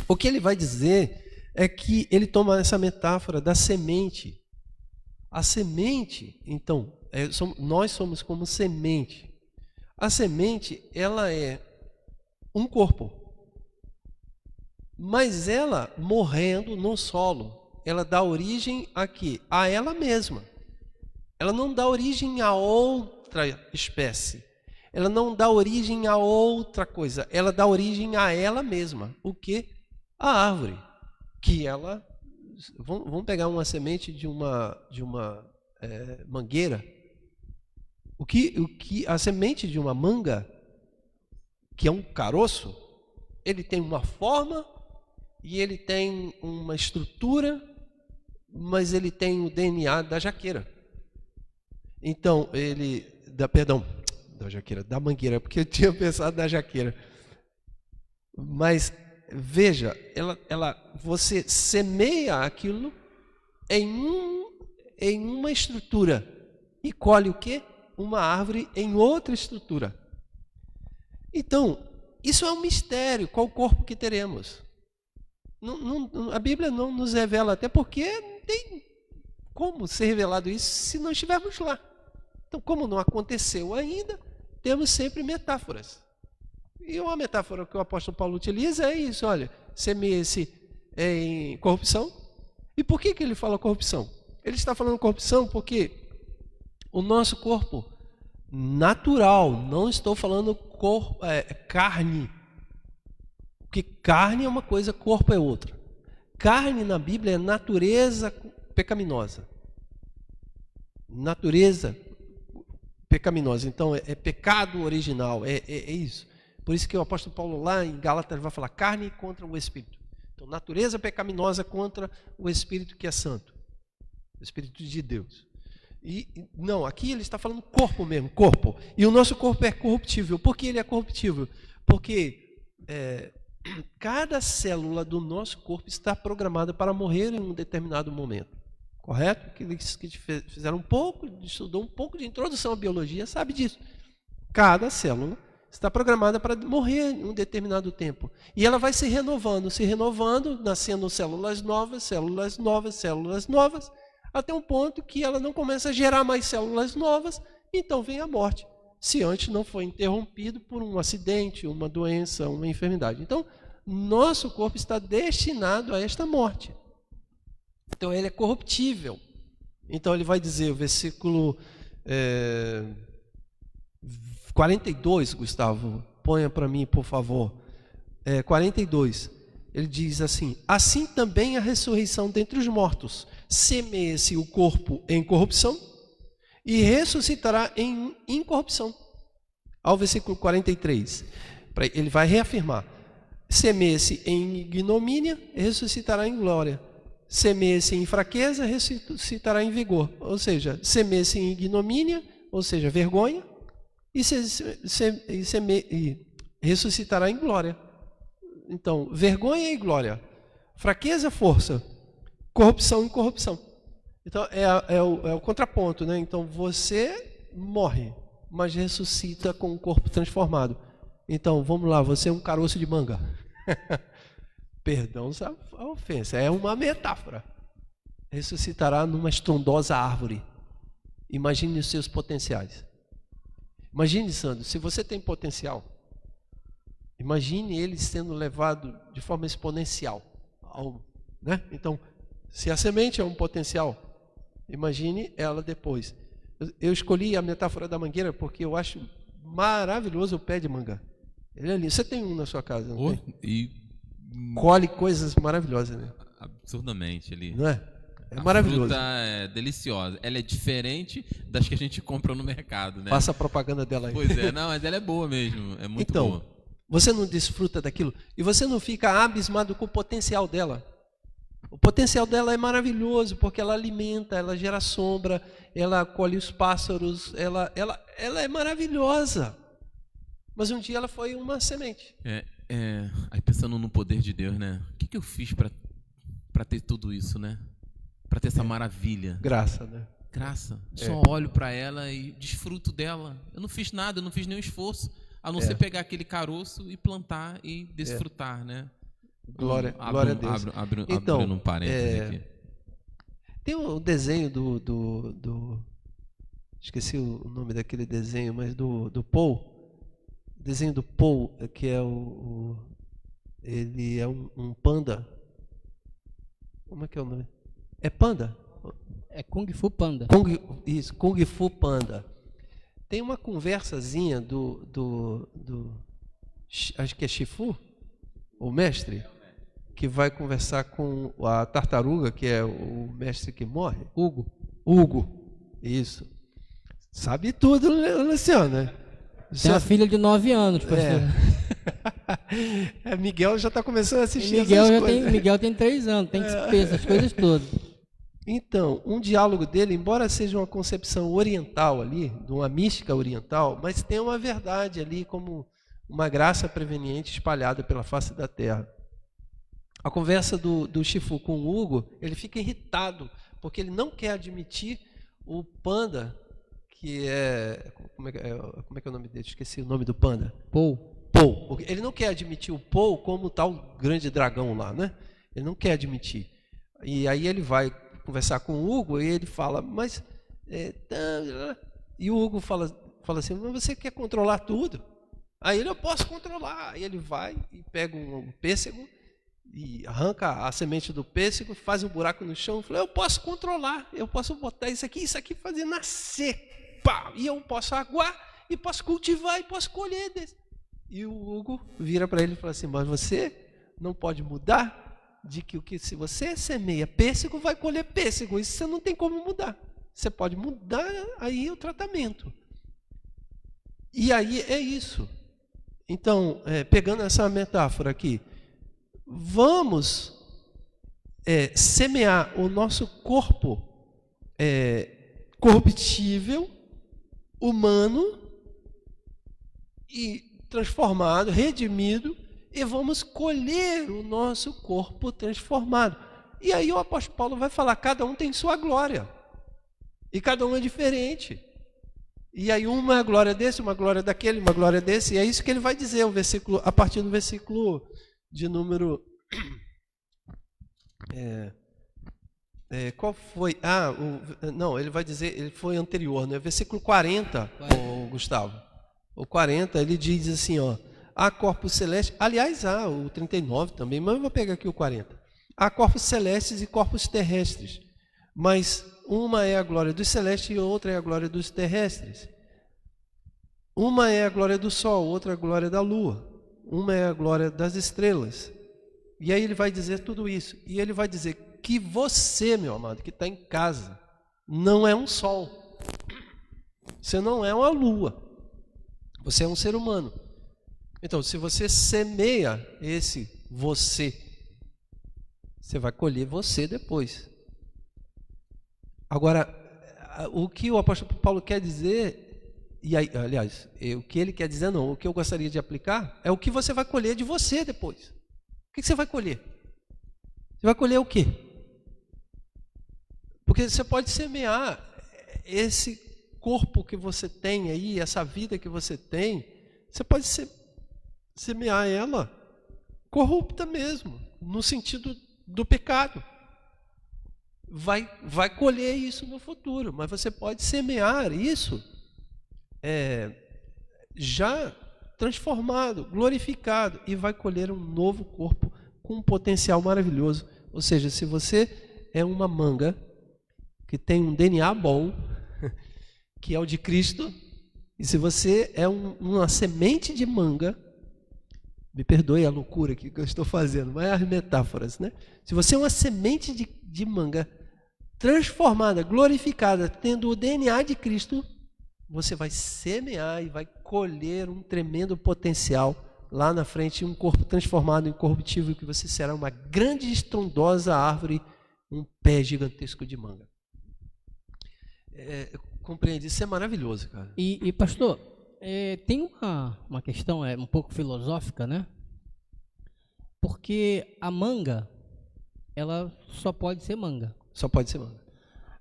O que ele vai dizer é que ele toma essa metáfora da semente. A semente, então, nós somos como semente. A semente, ela é um corpo. Mas ela, morrendo no solo, ela dá origem a quê? A ela mesma. Ela não dá origem a outra espécie. Ela não dá origem a outra coisa. Ela dá origem a ela mesma. O quê? A árvore. Que ela... Vamos pegar uma semente de uma mangueira. O que a semente de uma manga, que é um caroço, ele tem uma forma e ele tem uma estrutura, mas ele tem o DNA da jaqueira. Então, da mangueira, porque eu tinha pensado na jaqueira. Mas veja, você semeia aquilo em uma estrutura e colhe o quê? uma árvore em outra estrutura. Então, isso é um mistério, qual corpo que teremos. A Bíblia não nos revela, até porque não tem como ser revelado isso se não estivermos lá. Então, como não aconteceu ainda, temos sempre metáforas. E uma metáfora que o apóstolo Paulo utiliza é isso, olha, semeia-se em corrupção. E por que ele fala corrupção? Ele está falando corrupção porque o nosso corpo natural, não estou falando carne, porque carne é uma coisa, corpo é outra. Carne na Bíblia é natureza pecaminosa. Natureza pecaminosa. Então é pecado original, é isso. Por isso que o apóstolo Paulo lá em Gálatas vai falar carne contra o Espírito. Então natureza pecaminosa contra o Espírito que é santo. O Espírito de Deus. Não, aqui ele está falando corpo mesmo, corpo. E o nosso corpo é corruptível. Por que ele é corruptível? Porque cada célula do nosso corpo está programada para morrer em um determinado momento. Correto? Aqueles que fizeram estudou um pouco de introdução à biologia, sabe disso. Cada célula está programada para morrer em um determinado tempo. E ela vai se renovando, nascendo células novas, até um ponto que ela não começa a gerar mais células novas, então vem a morte, se antes não foi interrompido por um acidente, uma doença, uma enfermidade. Então, nosso corpo está destinado a esta morte. Então, ele é corruptível. Então, ele vai dizer, o versículo 42, Gustavo, ponha para mim, por favor. 42, ele diz assim, assim também a ressurreição dentre os mortos, semeia-se o corpo em corrupção e ressuscitará em incorrupção. Ao versículo 43, ele vai reafirmar, semeia-se em ignomínia, ressuscitará em glória. Semeia-se em fraqueza, ressuscitará em vigor. Ou seja, semeia-se em ignomínia, ou seja, vergonha, e ressuscitará em glória. Então, vergonha e glória, fraqueza, força, corrupção e incorrupção. Então, é o contraponto, né? Então, você morre, mas ressuscita com o corpo transformado. Então, vamos lá, você é um caroço de manga. Perdão a ofensa, é uma metáfora. Ressuscitará numa estrondosa árvore. Imagine os seus potenciais. Imagine, Sandro, se você tem potencial, imagine ele sendo levado de forma exponencial. Né? Então, se a semente é um potencial, imagine ela depois. Eu escolhi a metáfora da mangueira porque eu acho maravilhoso o pé de manga. Ele é lindo. Você tem um na sua casa, não tem? Colhe coisas maravilhosas, né? Absurdamente ali. Não é? É maravilhoso. A fruta é deliciosa. Ela é diferente das que a gente compra no mercado, né? Faça a propaganda dela aí. Pois é, não, mas ela é boa mesmo. É muito boa. Então, você não desfruta daquilo e você não fica abismado com o potencial dela. O potencial dela é maravilhoso porque ela alimenta, ela gera sombra, ela acolhe os pássaros, ela é maravilhosa. Mas um dia ela foi uma semente. Aí pensando no poder de Deus, né? O que eu fiz para ter tudo isso, né? Para ter essa maravilha. Graça, né? Graça. Só olho para ela e desfruto dela. Eu não fiz nada, eu não fiz nenhum esforço, a não ser pegar aquele caroço e plantar e desfrutar, né? Glória a Deus. Então, abrindo um parênteses aqui. Tem um desenho do esqueci o nome daquele desenho, mas do Paul. O desenho do Paul, que é ele é um panda. Como é que é o nome? É panda? É Kung Fu Panda. Kung Fu Panda. Tem uma conversazinha do acho que é Shifu, o mestre, que vai conversar com a tartaruga, que é o mestre que morre. Hugo. Isso. Sabe tudo, Luciano, né? Tem uma filha de 9 anos, professor. Miguel já está começando a assistir Miguel tem 3 anos, tem que ter essas coisas todas. Então, um diálogo dele, embora seja uma concepção oriental ali, de uma mística oriental, mas tem uma verdade ali como uma graça preveniente espalhada pela face da terra. A conversa do Shifu com o Hugo, ele fica irritado, porque ele não quer admitir o panda que é como é que é o nome dele? Esqueci o nome do panda. Paul. Paul. Ele não quer admitir o Paul como tal grande dragão lá, né? Ele não quer admitir. E aí ele vai conversar com o Hugo e ele fala, mas... E o Hugo fala assim, mas você quer controlar tudo? Aí ele, eu posso controlar. Aí ele vai e pega um pêssego e arranca a semente do pêssego, faz um buraco no chão e fala, eu posso controlar, eu posso botar isso aqui fazer nascer. Pá, e eu posso aguar, e posso cultivar, e posso colher desse. E o Hugo vira para ele e fala assim, mas você não pode mudar de que se você semeia pêssego, vai colher pêssego. Isso você não tem como mudar. Você pode mudar aí o tratamento. E aí é isso. Então, pegando essa metáfora aqui, vamos semear o nosso corpo corruptível, humano, e transformado, redimido, e vamos colher o nosso corpo transformado. E aí o apóstolo Paulo vai falar, cada um tem sua glória. E cada um é diferente. E aí uma é a glória desse, uma glória daquele, uma glória desse. E é isso que ele vai dizer o versículo, a partir do versículo de número... qual foi? Não, ele vai dizer, ele foi anterior, né? Versículo 40, o Gustavo. O 40, ele diz assim, ó, há corpos celestes, aliás, há o 39 também, mas eu vou pegar aqui o 40. Há corpos celestes e corpos terrestres, mas uma é a glória dos celestes e outra é a glória dos terrestres. Uma é a glória do sol, outra é a glória da lua. Uma é a glória das estrelas. E aí ele vai dizer tudo isso. E ele vai dizer que você, meu amado, que está em casa, não é um sol. Você não é uma lua. Você é um ser humano. Então, se você semeia esse você, você vai colher você depois. Agora, o que o apóstolo Paulo quer dizer, e aí, aliás, o que ele quer dizer não, o que eu gostaria de aplicar é o que você vai colher de você depois. O que você vai colher? Você vai colher o quê? Porque você pode semear esse corpo que você tem aí, essa vida que você tem, você pode semear ela corrupta mesmo, no sentido do pecado. Vai colher isso no futuro, mas você pode semear isso já transformado, glorificado, e vai colher um novo corpo com um potencial maravilhoso. Ou seja, se você é uma manga que tem um DNA bom, que é o de Cristo, e se você é uma semente de manga, me perdoe a loucura que eu estou fazendo, mas é as metáforas, né? Se você é uma semente de manga transformada, glorificada, tendo o DNA de Cristo, você vai semear e vai colher um tremendo potencial lá na frente, um corpo transformado, incorruptível, que você será uma grande e estrondosa árvore, um pé gigantesco de manga. Compreende? Isso é maravilhoso, cara. E pastor, tem uma questão um pouco filosófica, né? Porque a manga, ela só pode ser manga. Só pode ser manga.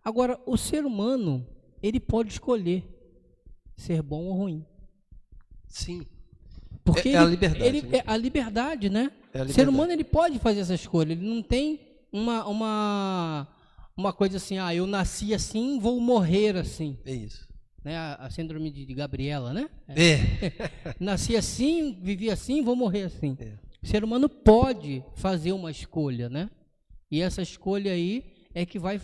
Agora, o ser humano, ele pode escolher ser bom ou ruim. Sim. Porque a liberdade. Né? É a liberdade, né? O ser humano, ele pode fazer essa escolha. Ele não tem uma coisa assim, eu nasci assim, vou morrer assim. É isso. Né? A síndrome de Gabriela, né? Nasci assim, vivi assim, vou morrer assim. O ser humano pode fazer uma escolha, né? E essa escolha aí é que vai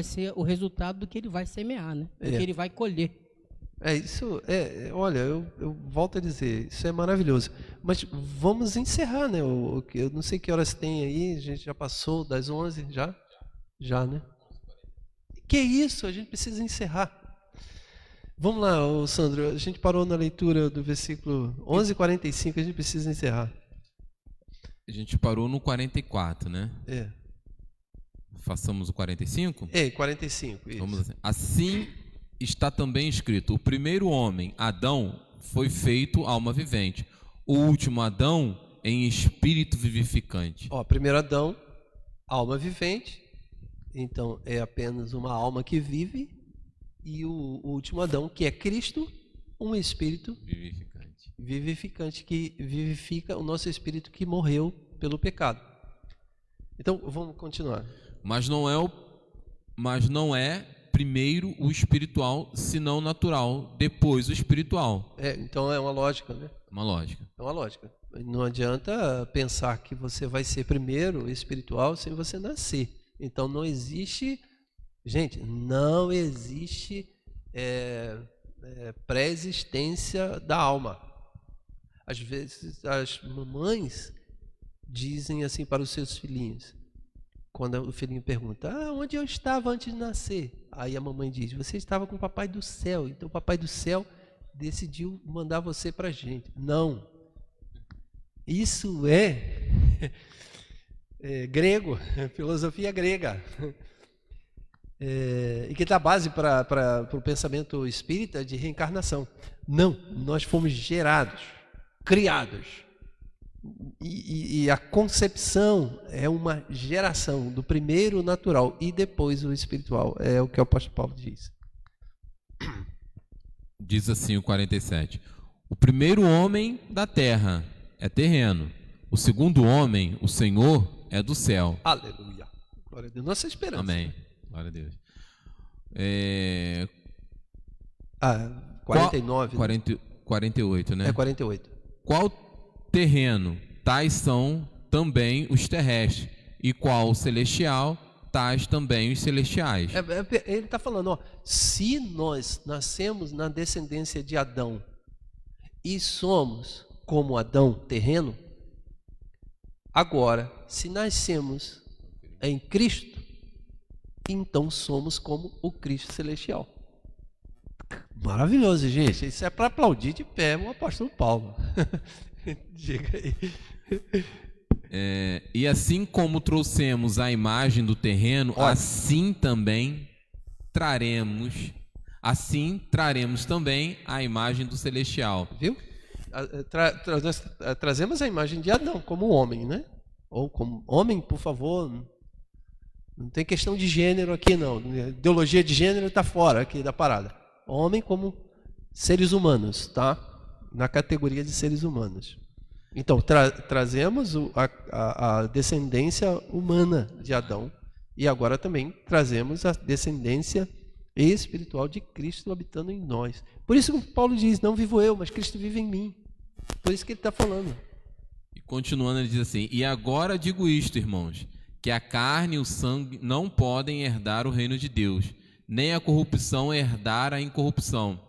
ser o resultado do que ele vai semear, né? Do que ele vai colher. Olha, eu volto a dizer, isso é maravilhoso. Mas vamos encerrar, né? Eu não sei que horas tem aí, a gente já passou das 11, já? Já, né? Que isso, a gente precisa encerrar. Vamos lá, Sandro, a gente parou na leitura do versículo 11:45, a gente precisa encerrar. A gente parou no 44, né? Façamos o 45? 45, isso. Vamos assim. Assim está também escrito: o primeiro homem, Adão, foi feito alma vivente. O último Adão, em espírito vivificante. Primeiro Adão, alma vivente. Então, é apenas uma alma que vive. e o último Adão, que é Cristo, um espírito vivificante que vivifica o nosso espírito que morreu pelo pecado. Então, vamos continuar. Mas não é primeiro o espiritual, senão o natural, depois o espiritual. Então é uma lógica, né? Uma lógica. É uma lógica. Não adianta pensar que você vai ser primeiro espiritual sem você nascer. Então não existe, gente, não existe pré-existência da alma. Às vezes as mamães dizem assim para os seus filhinhos, quando o filhinho pergunta, onde eu estava antes de nascer? Aí a mamãe diz, você estava com o Papai do Céu, então o Papai do Céu decidiu mandar você para a gente. Não. Isso é grego, filosofia grega. E que dá base para o pensamento espírita de reencarnação. Não, nós fomos gerados, criados. E a concepção é uma geração do primeiro natural e depois o espiritual. É o que o apóstolo Paulo diz. Diz assim o 47. O primeiro homem da terra é terreno. O segundo homem, o Senhor, é do céu. Aleluia. Glória a Deus. Nossa esperança. Amém. Glória a Deus. 49. 48, né? 48. Qual terreno, tais são também os terrestres, e qual celestial, tais também os celestiais. Ele está falando, se nós nascemos na descendência de Adão e somos como Adão terreno, agora, se nascemos em Cristo, então somos como o Cristo celestial. Maravilhoso, gente. Isso é para aplaudir de pé o apóstolo Paulo. Diga aí. E assim como trouxemos a imagem do terreno, assim traremos também a imagem do celestial. Viu? Trazemos a imagem de Adão como homem, né? Ou como homem, por favor. Não tem questão de gênero aqui, não. Ideologia de gênero está fora aqui da parada. Homem como seres humanos, tá? Na categoria de seres humanos. Então, trazemos a descendência humana de Adão e agora também trazemos a descendência espiritual de Cristo habitando em nós. Por isso que Paulo diz, não vivo eu, mas Cristo vive em mim. Por isso que ele está falando. E continuando, ele diz assim, e agora digo isto, irmãos, que a carne e o sangue não podem herdar o reino de Deus, nem a corrupção herdar a incorrupção.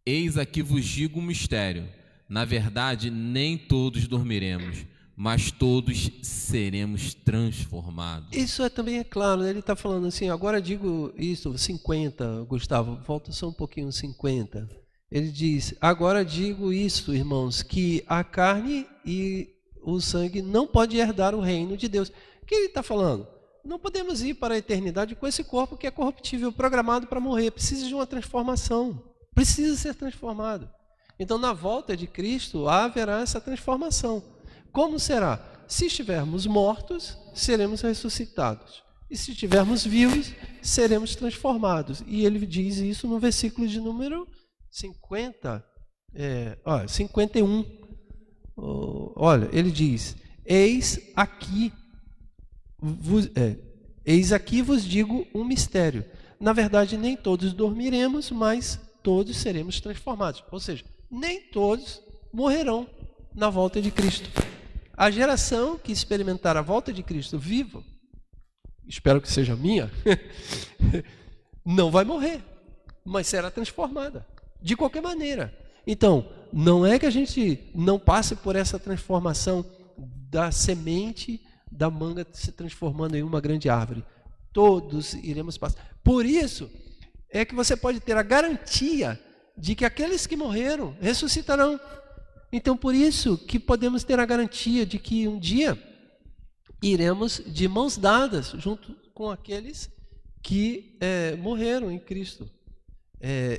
Eis aqui vos digo um mistério. Na verdade, nem todos dormiremos, mas todos seremos transformados. Isso também é claro, né? Ele está falando assim, agora digo isso, 50, Gustavo, volta só um pouquinho, 50. Ele diz, agora digo isso, irmãos, que a carne e o sangue não podem herdar o reino de Deus. O que ele está falando? Não podemos ir para a eternidade com esse corpo que é corruptível, programado para morrer. Precisa de uma transformação. Precisa ser transformado. Então, na volta de Cristo, haverá essa transformação. Como será? Se estivermos mortos, seremos ressuscitados. E se estivermos vivos, seremos transformados. E ele diz isso no versículo de número 51. Olha, ele diz, eis aqui vos digo um mistério. Na verdade, nem todos dormiremos, mas todos seremos transformados. Ou seja, nem todos morrerão na volta de Cristo. A geração que experimentar a volta de Cristo viva, espero que seja minha, não vai morrer, mas será transformada, de qualquer maneira. Então, não é que a gente não passe por essa transformação da semente da manga se transformando em uma grande árvore. Todos iremos passar. Por isso, é que você pode ter a garantia de que aqueles que morreram ressuscitarão. Então, por isso que podemos ter a garantia de que um dia iremos de mãos dadas junto com aqueles que morreram em Cristo.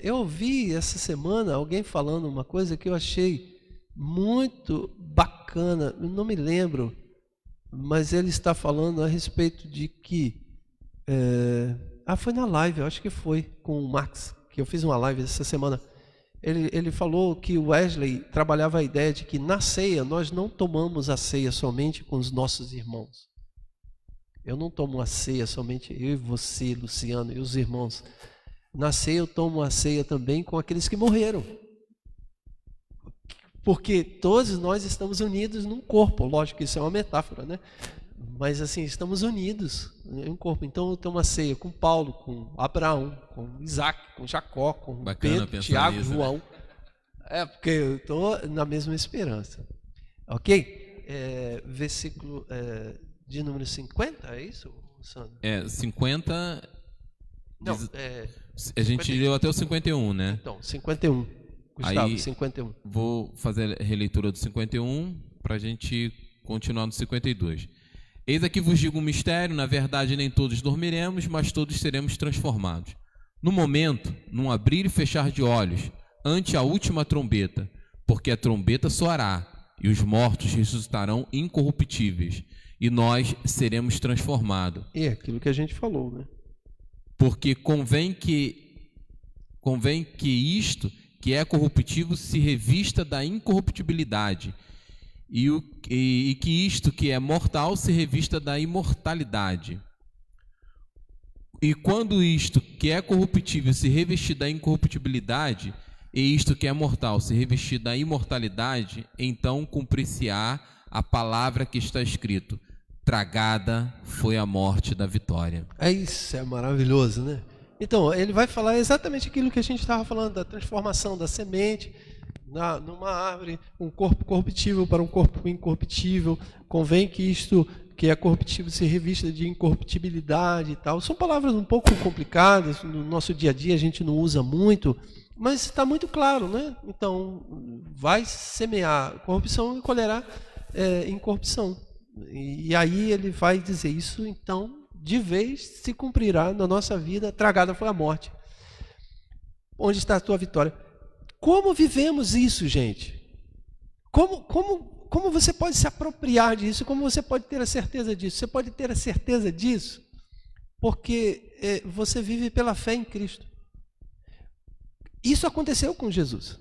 Eu ouvi essa semana alguém falando uma coisa que eu achei muito bacana, eu não me lembro, mas ele está falando a respeito de que foi na live, eu acho que foi, com o Max, que eu fiz uma live essa semana. Ele falou que o Wesley trabalhava a ideia de que na ceia nós não tomamos a ceia somente com os nossos irmãos. Eu não tomo a ceia somente eu e você, Luciano, e os irmãos. Na ceia eu tomo a ceia também com aqueles que morreram. Porque todos nós estamos unidos num corpo. Lógico que isso é uma metáfora, né? Mas assim, estamos unidos em um corpo. Então eu tomo a ceia com Paulo, com Abraão, com Isaac, com Jacó, com Bacana Pedro, Tiago, nisso, João. né? É, porque eu estou na mesma esperança. Ok? Versículo de número 50, é isso, Sandro? 50... Não, a gente leu até o 51, né? Então, 51. Gustavo, Aí, 51. Vou fazer a releitura do 51 para a gente continuar no 52. Eis aqui vos digo um mistério, na verdade nem todos dormiremos, mas todos seremos transformados. No momento, num abrir e fechar de olhos, ante a última trombeta, porque a trombeta soará, e os mortos ressuscitarão incorruptíveis, e nós seremos transformados. E é aquilo que a gente falou, né? Porque convém que isto que é corruptível se revista da incorruptibilidade, e que isto que é mortal se revista da imortalidade. E quando isto que é corruptível se revestir da incorruptibilidade, e isto que é mortal se revestir da imortalidade, então cumprir-se-á a palavra que está escrito: tragada foi a morte da vitória. Isso é maravilhoso, né? Então, ele vai falar exatamente aquilo que a gente estava falando, da transformação da semente numa árvore, um corpo corruptível para um corpo incorruptível. Convém que isto que é corruptível se revista de incorruptibilidade e tal. São palavras um pouco complicadas, no nosso dia a dia a gente não usa muito, mas está muito claro, né? Então, vai semear corrupção e colherá incorrupção. E aí ele vai dizer isso, então, de vez se cumprirá na nossa vida, tragada foi a morte. Onde está a tua vitória? Como vivemos isso, gente? Como você pode se apropriar disso? Como você pode ter a certeza disso? Você pode ter a certeza disso porque você vive pela fé em Cristo. Isso aconteceu com Jesus.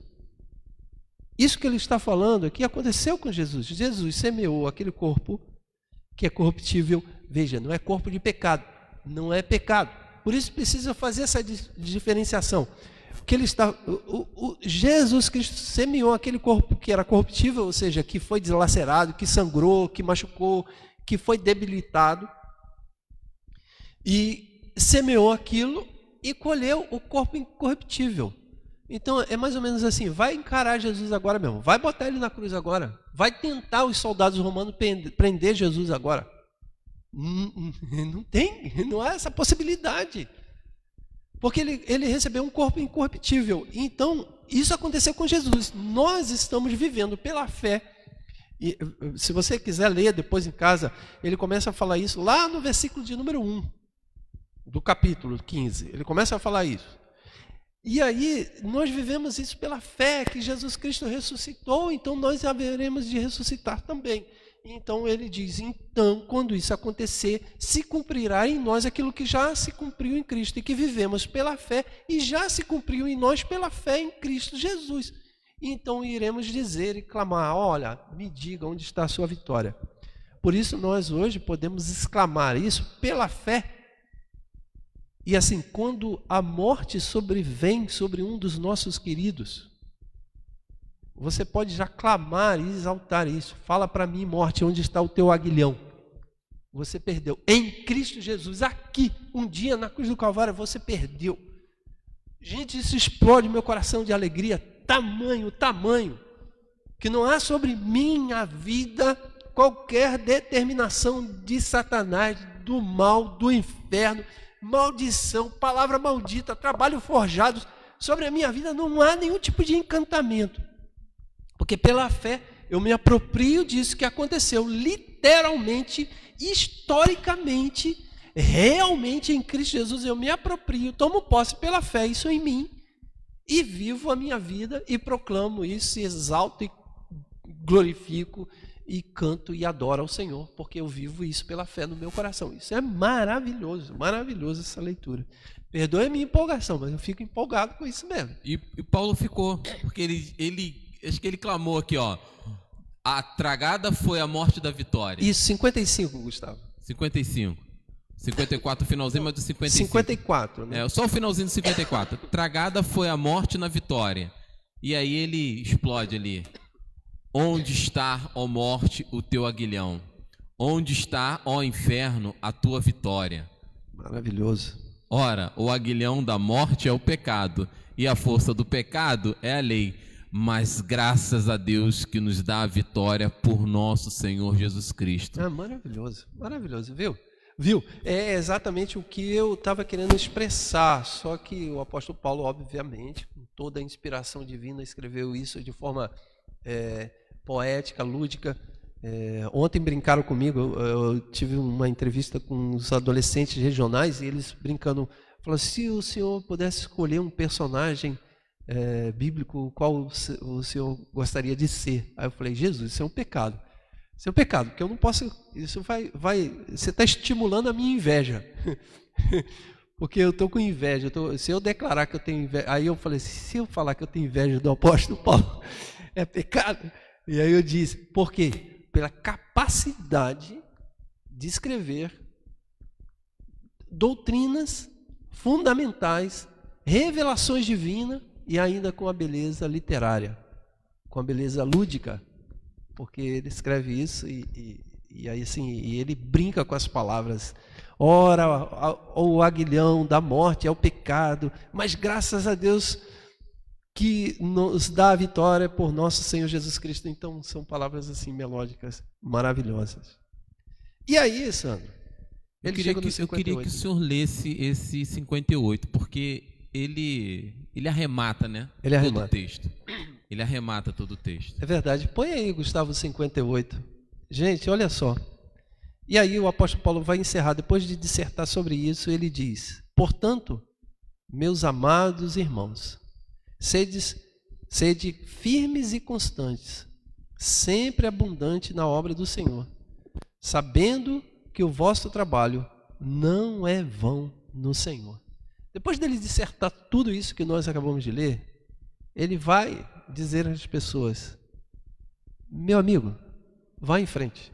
Isso que ele está falando aqui aconteceu com Jesus. Jesus semeou aquele corpo que é corruptível. Veja, não é corpo de pecado, não é pecado. Por isso precisa fazer essa diferenciação. Que ele está, Jesus Cristo semeou aquele corpo que era corruptível, ou seja, que foi dilacerado, que sangrou, que machucou, que foi debilitado, e semeou aquilo e colheu o corpo incorruptível. Então é mais ou menos assim: vai encarar Jesus agora mesmo, vai botar ele na cruz agora, vai tentar os soldados romanos prender Jesus agora. Não há essa possibilidade. Porque ele recebeu um corpo incorruptível. Então, isso aconteceu com Jesus. Nós estamos vivendo pela fé. E, se você quiser ler depois em casa, ele começa a falar isso lá no versículo de número 1 do capítulo 15. Ele começa a falar isso. E aí, nós vivemos isso pela fé, que Jesus Cristo ressuscitou, então nós haveremos de ressuscitar também. Então ele diz: então, quando isso acontecer, se cumprirá em nós aquilo que já se cumpriu em Cristo, e que vivemos pela fé, e já se cumpriu em nós pela fé em Cristo Jesus. Então iremos dizer e clamar: olha, me diga onde está a sua vitória. Por isso nós hoje podemos exclamar isso pela fé. E assim, quando a morte sobrevém sobre um dos nossos queridos, você pode já clamar e exaltar isso. Fala para mim, morte, onde está o teu aguilhão? Você perdeu. Em Cristo Jesus, aqui, um dia na cruz do Calvário, você perdeu. Gente, isso explode meu coração de alegria. Tamanho, que não há sobre minha vida qualquer determinação de Satanás, do mal, do inferno, maldição, palavra maldita, trabalho forjado. Sobre a minha vida não há nenhum tipo de encantamento. Porque pela fé eu me aproprio disso que aconteceu literalmente, historicamente, realmente em Cristo Jesus. Eu me aproprio, tomo posse pela fé, isso em mim, e vivo a minha vida e proclamo isso, e exalto e glorifico e canto e adoro ao Senhor, porque eu vivo isso pela fé no meu coração. Isso é maravilhoso, maravilhoso essa leitura. Perdoe a minha empolgação, mas eu fico empolgado com isso mesmo. E Paulo ficou, porque acho que ele clamou aqui, ó. A tragada foi a morte da vitória. Isso, 55, Gustavo. 55. 54, finalzinho, mas do 55. 54, né? Só o finalzinho do 54. Tragada foi a morte na vitória. E aí ele explode ali. Onde está, ó morte, o teu aguilhão? Onde está, ó inferno, a tua vitória? Maravilhoso. Ora, o aguilhão da morte é o pecado, e a força do pecado é a lei. Mas graças a Deus que nos dá a vitória por nosso Senhor Jesus Cristo. Maravilhoso, maravilhoso, viu? É exatamente o que eu estava querendo expressar, só que o apóstolo Paulo, obviamente, com toda a inspiração divina, escreveu isso de forma poética, lúdica. Ontem brincaram comigo, eu tive uma entrevista com os adolescentes regionais e eles brincando, falaram, se o senhor pudesse escolher um personagem bíblico, qual o senhor gostaria de ser? Aí eu falei, Jesus, isso é um pecado. Isso é um pecado, porque eu não posso. Isso você está estimulando a minha inveja. Porque eu estou com inveja. Se eu declarar que eu tenho inveja. Aí eu falei, se eu falar que eu tenho inveja do apóstolo Paulo, é pecado. E aí eu disse, por quê? Pela capacidade de escrever doutrinas fundamentais, revelações divinas e ainda com a beleza literária, com a beleza lúdica. Porque ele escreve isso e aí assim, e ele brinca com as palavras. Ora, o aguilhão da morte é o pecado, mas graças a Deus que nos dá a vitória por nosso Senhor Jesus Cristo. Então são palavras assim melódicas, maravilhosas. E aí, Sandro? Eu queria que o senhor lesse esse 58, porque ele arremata, né? Ele arremata. Todo o texto. Ele arremata todo o texto. É verdade. Põe aí, Gustavo, 58. Gente, olha só. E aí o apóstolo Paulo vai encerrar, depois de dissertar sobre isso, ele diz, portanto, meus amados irmãos, sede firmes e constantes, sempre abundante na obra do Senhor, sabendo que o vosso trabalho não é vão no Senhor. Depois dele dissertar tudo isso que nós acabamos de ler, ele vai dizer às pessoas, meu amigo, vá em frente,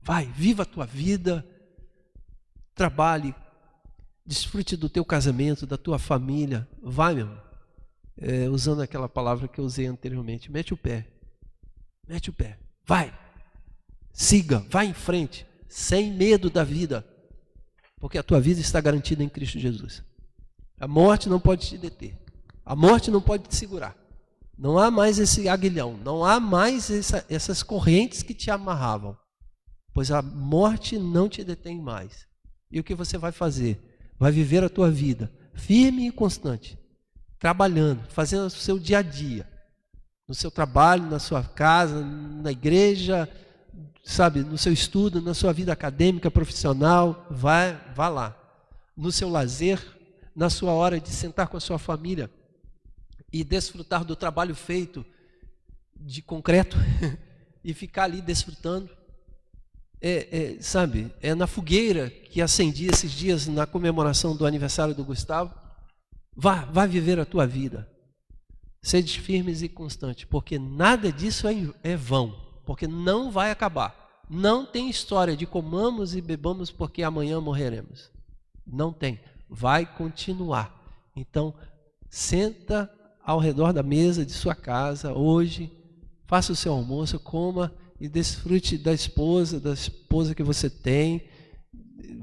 vai, viva a tua vida, trabalhe, desfrute do teu casamento, da tua família, vai, meu irmão. Usando aquela palavra que eu usei anteriormente, mete o pé, vai, siga, vai em frente, sem medo da vida, porque a tua vida está garantida em Cristo Jesus. A morte não pode te deter, a morte não pode te segurar. Não há mais esse aguilhão, não há mais essas correntes que te amarravam, pois a morte não te detém mais. E o que você vai fazer? Vai viver a tua vida firme e constante, trabalhando, fazendo o seu dia a dia, no seu trabalho, na sua casa, na igreja, sabe, no seu estudo, na sua vida acadêmica, profissional, vá lá. No seu lazer, na sua hora de sentar com a sua família e desfrutar do trabalho feito de concreto e ficar ali desfrutando. Sabe, na fogueira que acendi esses dias na comemoração do aniversário do Gustavo. Vá viver a tua vida. Sede firmes e constantes, porque nada disso é vão, porque não vai acabar. Não tem história de comamos e bebamos porque amanhã morreremos. Não tem. Vai continuar. Então, senta ao redor da mesa de sua casa hoje, faça o seu almoço, coma e desfrute da esposa que você tem.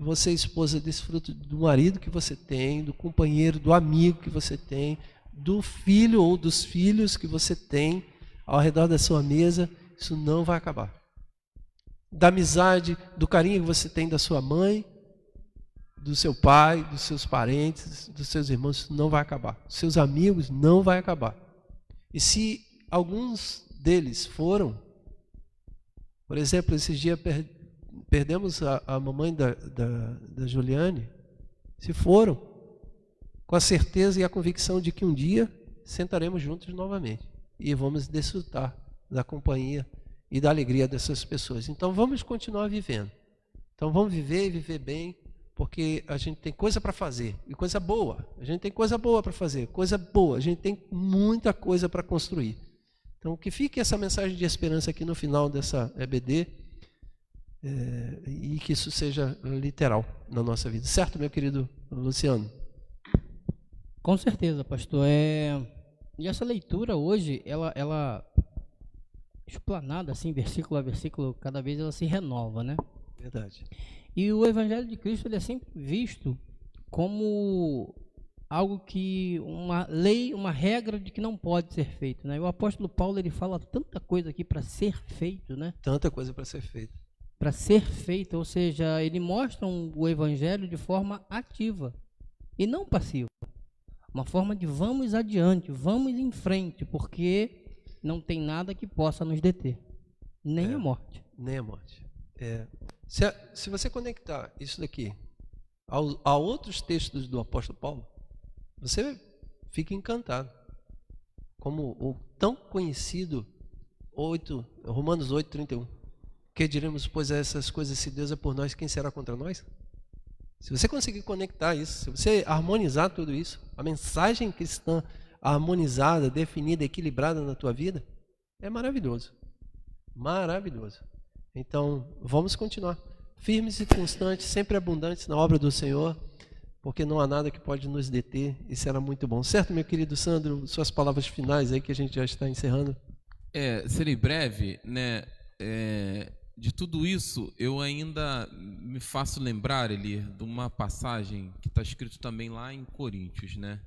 Você, esposa, desfruta do marido que você tem, do companheiro, do amigo que você tem, do filho ou dos filhos que você tem ao redor da sua mesa. Isso não vai acabar. Da amizade, do carinho que você tem da sua mãe, do seu pai, dos seus parentes, dos seus irmãos, isso não vai acabar. Dos seus amigos, não vai acabar. E se alguns deles foram, por exemplo, esses dias perdemos a mamãe da Juliane, se foram, com a certeza e a convicção de que um dia sentaremos juntos novamente e vamos desfrutar da companhia e da alegria dessas pessoas. Então vamos continuar vivendo. Então vamos viver e viver bem, porque a gente tem coisa para fazer, e coisa boa. A gente tem coisa boa para fazer, coisa boa. A gente tem muita coisa para construir. Então que fique essa mensagem de esperança aqui no final dessa EBD, e que isso seja literal na nossa vida. Certo, meu querido Luciano? Com certeza, pastor. E essa leitura hoje, ela explanada assim, versículo a versículo, cada vez ela se renova, né? Verdade. E o Evangelho de Cristo ele é sempre visto como algo que, uma lei, uma regra de que não pode ser feito, né? O apóstolo Paulo ele fala tanta coisa aqui para ser feito, né? Tanta coisa para ser feita. Para ser feito, ou seja, ele mostra o Evangelho de forma ativa e não passiva. Uma forma de vamos adiante, vamos em frente, porque não tem nada que possa nos deter, nem a morte. Nem a morte. Se você conectar isso daqui a outros textos do apóstolo Paulo, você fica encantado. Como o tão conhecido Romanos 8:31. Que diremos, pois, a essas coisas, se Deus é por nós, quem será contra nós? Se você conseguir conectar isso, se você harmonizar tudo isso, a mensagem cristã harmonizada, definida, equilibrada na tua vida, é maravilhoso. Maravilhoso. Então, vamos continuar firmes e constantes, sempre abundantes na obra do Senhor, porque não há nada que pode nos deter, e será muito bom. Certo, meu querido Sandro, suas palavras finais aí, que a gente já está encerrando. Serei breve, né? De tudo isso, eu ainda me faço lembrar, Eli, de uma passagem que está escrito também lá em Coríntios, né?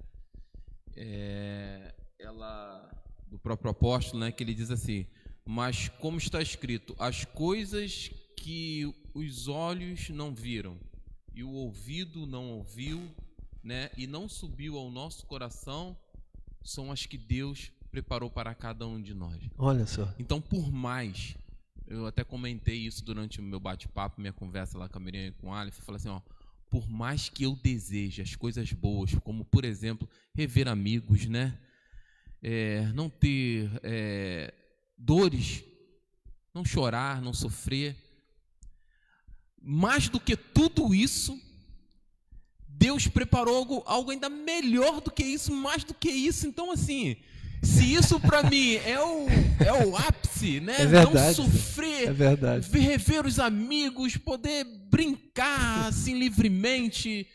Do próprio apóstolo, né? Que ele diz assim: mas como está escrito, as coisas que os olhos não viram e o ouvido não ouviu, né? E não subiu ao nosso coração, são as que Deus preparou para cada um de nós. Olha só. Então, por mais, eu até comentei isso durante o meu bate-papo, minha conversa lá com a Miriam e com o Aleph, eu falei assim, por mais que eu deseje as coisas boas, como, por exemplo, rever amigos, né? Não ter dores, não chorar, não sofrer, mais do que tudo isso, Deus preparou algo ainda melhor do que isso, mais do que isso. Então, assim, se isso para mim é o ápice, né? É verdade, não sofrer, é verdade. Rever os amigos, poder brincar assim livremente,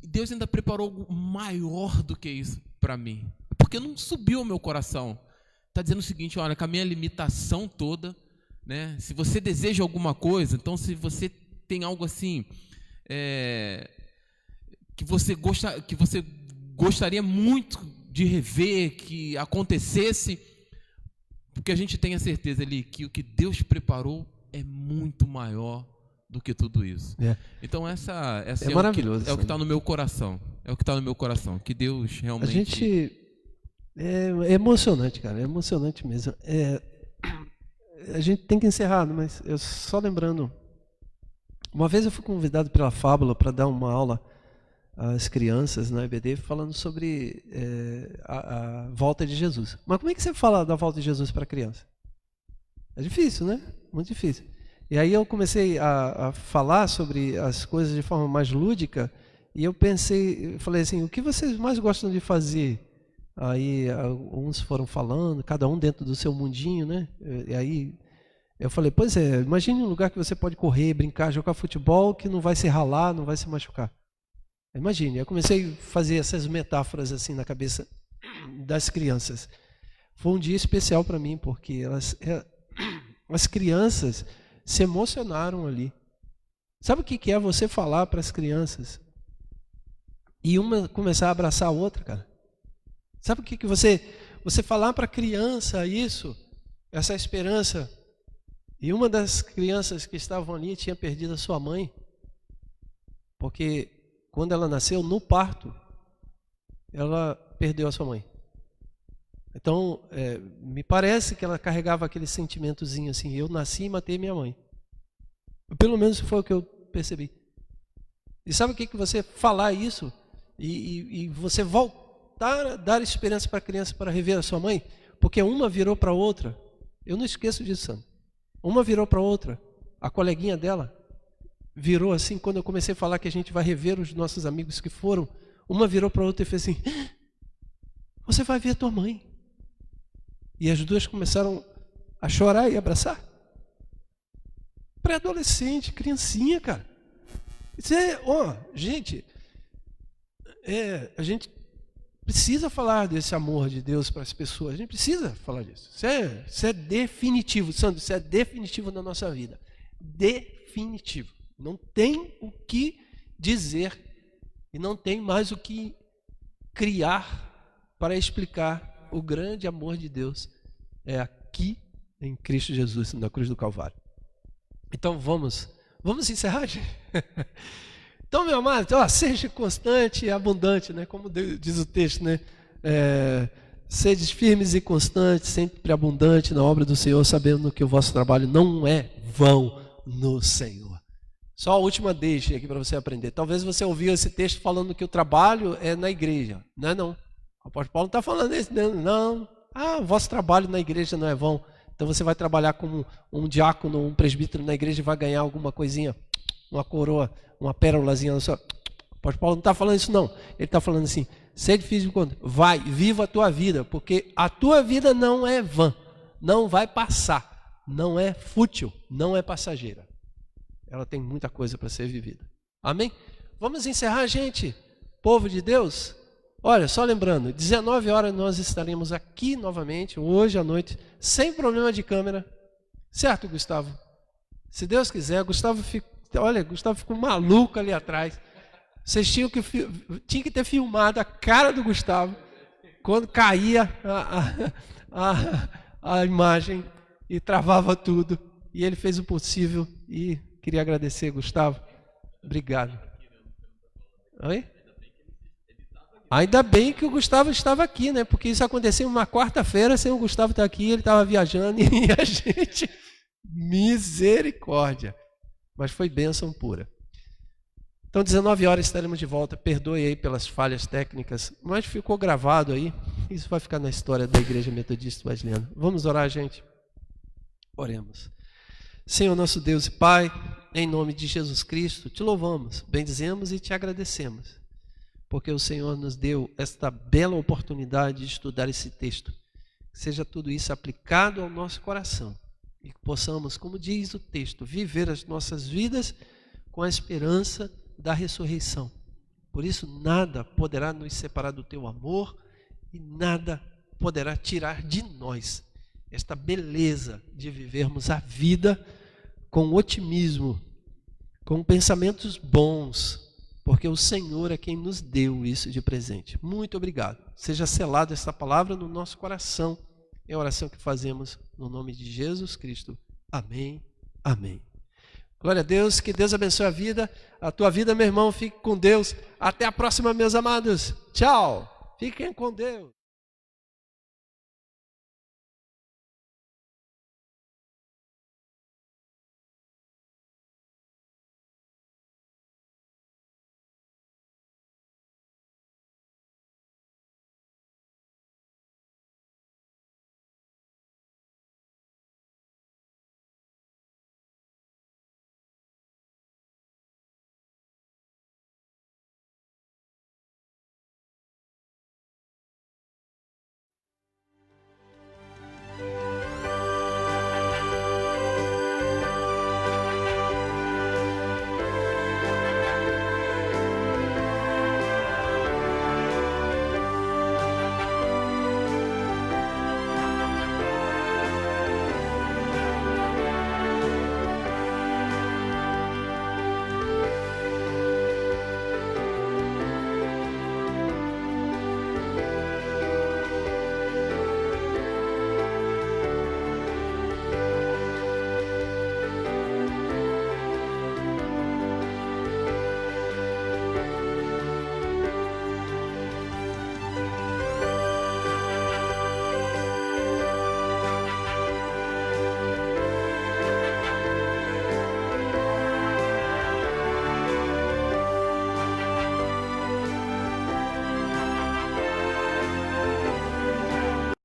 Deus ainda preparou algo maior do que isso para mim, porque não subiu ao meu coração. Está dizendo o seguinte, olha, com a minha limitação toda, né? Se você deseja alguma coisa, então se você tem algo assim que você gostaria muito de rever, que acontecesse, porque a gente tem a certeza ali que o que Deus preparou é muito maior do que tudo isso. Então essa é maravilhoso. É o que está no meu coração. É o que está no meu coração. Que Deus realmente... A gente... É emocionante, cara. É emocionante mesmo. A gente tem que encerrar, mas eu só lembrando. Uma vez eu fui convidado pela Fábula para dar uma aula às crianças na EBD falando sobre a volta de Jesus. Mas como é que você fala da volta de Jesus para a criança? É difícil, né? Muito difícil. E aí eu comecei a falar sobre as coisas de forma mais lúdica e eu falei assim, o que vocês mais gostam de fazer? Aí uns foram falando, cada um dentro do seu mundinho, né? E aí eu falei, pois imagine um lugar que você pode correr, brincar, jogar futebol, que não vai se ralar, não vai se machucar. Imagine, eu comecei a fazer essas metáforas assim na cabeça das crianças. Foi um dia especial para mim, porque as crianças se emocionaram ali. Sabe o que é você falar para as crianças e uma começar a abraçar a outra, cara? Sabe o que você falar para a criança isso, essa esperança, e uma das crianças que estavam ali tinha perdido a sua mãe, porque quando ela nasceu, no parto, ela perdeu a sua mãe. Então, me parece que ela carregava aquele sentimentozinho assim, eu nasci e matei minha mãe. Pelo menos foi o que eu percebi. E sabe o que você falar isso, e você voltar a dar esperança para a criança para rever a sua mãe? Porque uma virou para a outra Eu não esqueço disso, Sandra. Uma virou para a outra. A coleguinha dela virou assim, quando eu comecei a falar que a gente vai rever os nossos amigos que foram, uma virou para a outra e fez assim, você vai ver a tua mãe. E as duas começaram a chorar e abraçar. Pré-adolescente, criancinha, cara. Isso é, gente, a gente precisa falar desse amor de Deus para as pessoas. A gente precisa falar disso. Isso é definitivo, Sandro, isso é definitivo na nossa vida. Definitivo. Não tem o que dizer e não tem mais o que criar para explicar o grande amor de Deus. É aqui em Cristo Jesus, na cruz do Calvário. Então vamos encerrar, gente? Então, meu amado, seja constante e abundante, né? Como diz o texto, né? Sedes firmes e constantes, sempre abundante na obra do Senhor, sabendo que o vosso trabalho não é vão no Senhor. Só a última deixa aqui para você aprender. Talvez você ouviu esse texto falando que o trabalho é na igreja. Não é não. O apóstolo Paulo não está falando isso, não. O vosso trabalho na igreja não é vão. Então você vai trabalhar como um diácono, um presbítero na igreja e vai ganhar alguma coisinha, uma coroa, uma pérolazinha na sua... O apóstolo Paulo não está falando isso não. Ele está falando assim, sede firme quando vai, viva a tua vida, porque a tua vida não é vã, não vai passar, não é fútil, não é passageira. Ela tem muita coisa para ser vivida. Amém? Vamos encerrar, gente. Povo de Deus, olha, só lembrando, 19 horas nós estaremos aqui novamente, hoje à noite, sem problema de câmera. Certo, Gustavo? Se Deus quiser, Gustavo ficou maluco ali atrás. Vocês tinham que ter filmado a cara do Gustavo quando caía a imagem e travava tudo. E ele fez o possível e queria agradecer, Gustavo. Obrigado. Oi? Ainda bem que o Gustavo estava aqui, né? Porque isso aconteceu uma quarta-feira, sem o Gustavo estar aqui, ele estava viajando e a gente... Misericórdia. Mas foi bênção pura. Então, 19 horas estaremos de volta. Perdoe aí pelas falhas técnicas, mas ficou gravado aí. Isso vai ficar na história da Igreja Metodista Wesleyana. Vamos orar, gente? Oremos. Senhor, nosso Deus e Pai, em nome de Jesus Cristo, te louvamos, bendizemos e te agradecemos, porque o Senhor nos deu esta bela oportunidade de estudar esse texto. Que seja tudo isso aplicado ao nosso coração e que possamos, como diz o texto, viver as nossas vidas com a esperança da ressurreição. Por isso, nada poderá nos separar do teu amor e nada poderá tirar de nós esta beleza de vivermos a vida com otimismo, com pensamentos bons, porque o Senhor é quem nos deu isso de presente. Muito obrigado. Seja selada esta palavra no nosso coração. É a oração que fazemos no nome de Jesus Cristo. Amém. Amém. Glória a Deus, que Deus abençoe a tua vida, meu irmão. Fique com Deus. Até a próxima, meus amados. Tchau. Fiquem com Deus.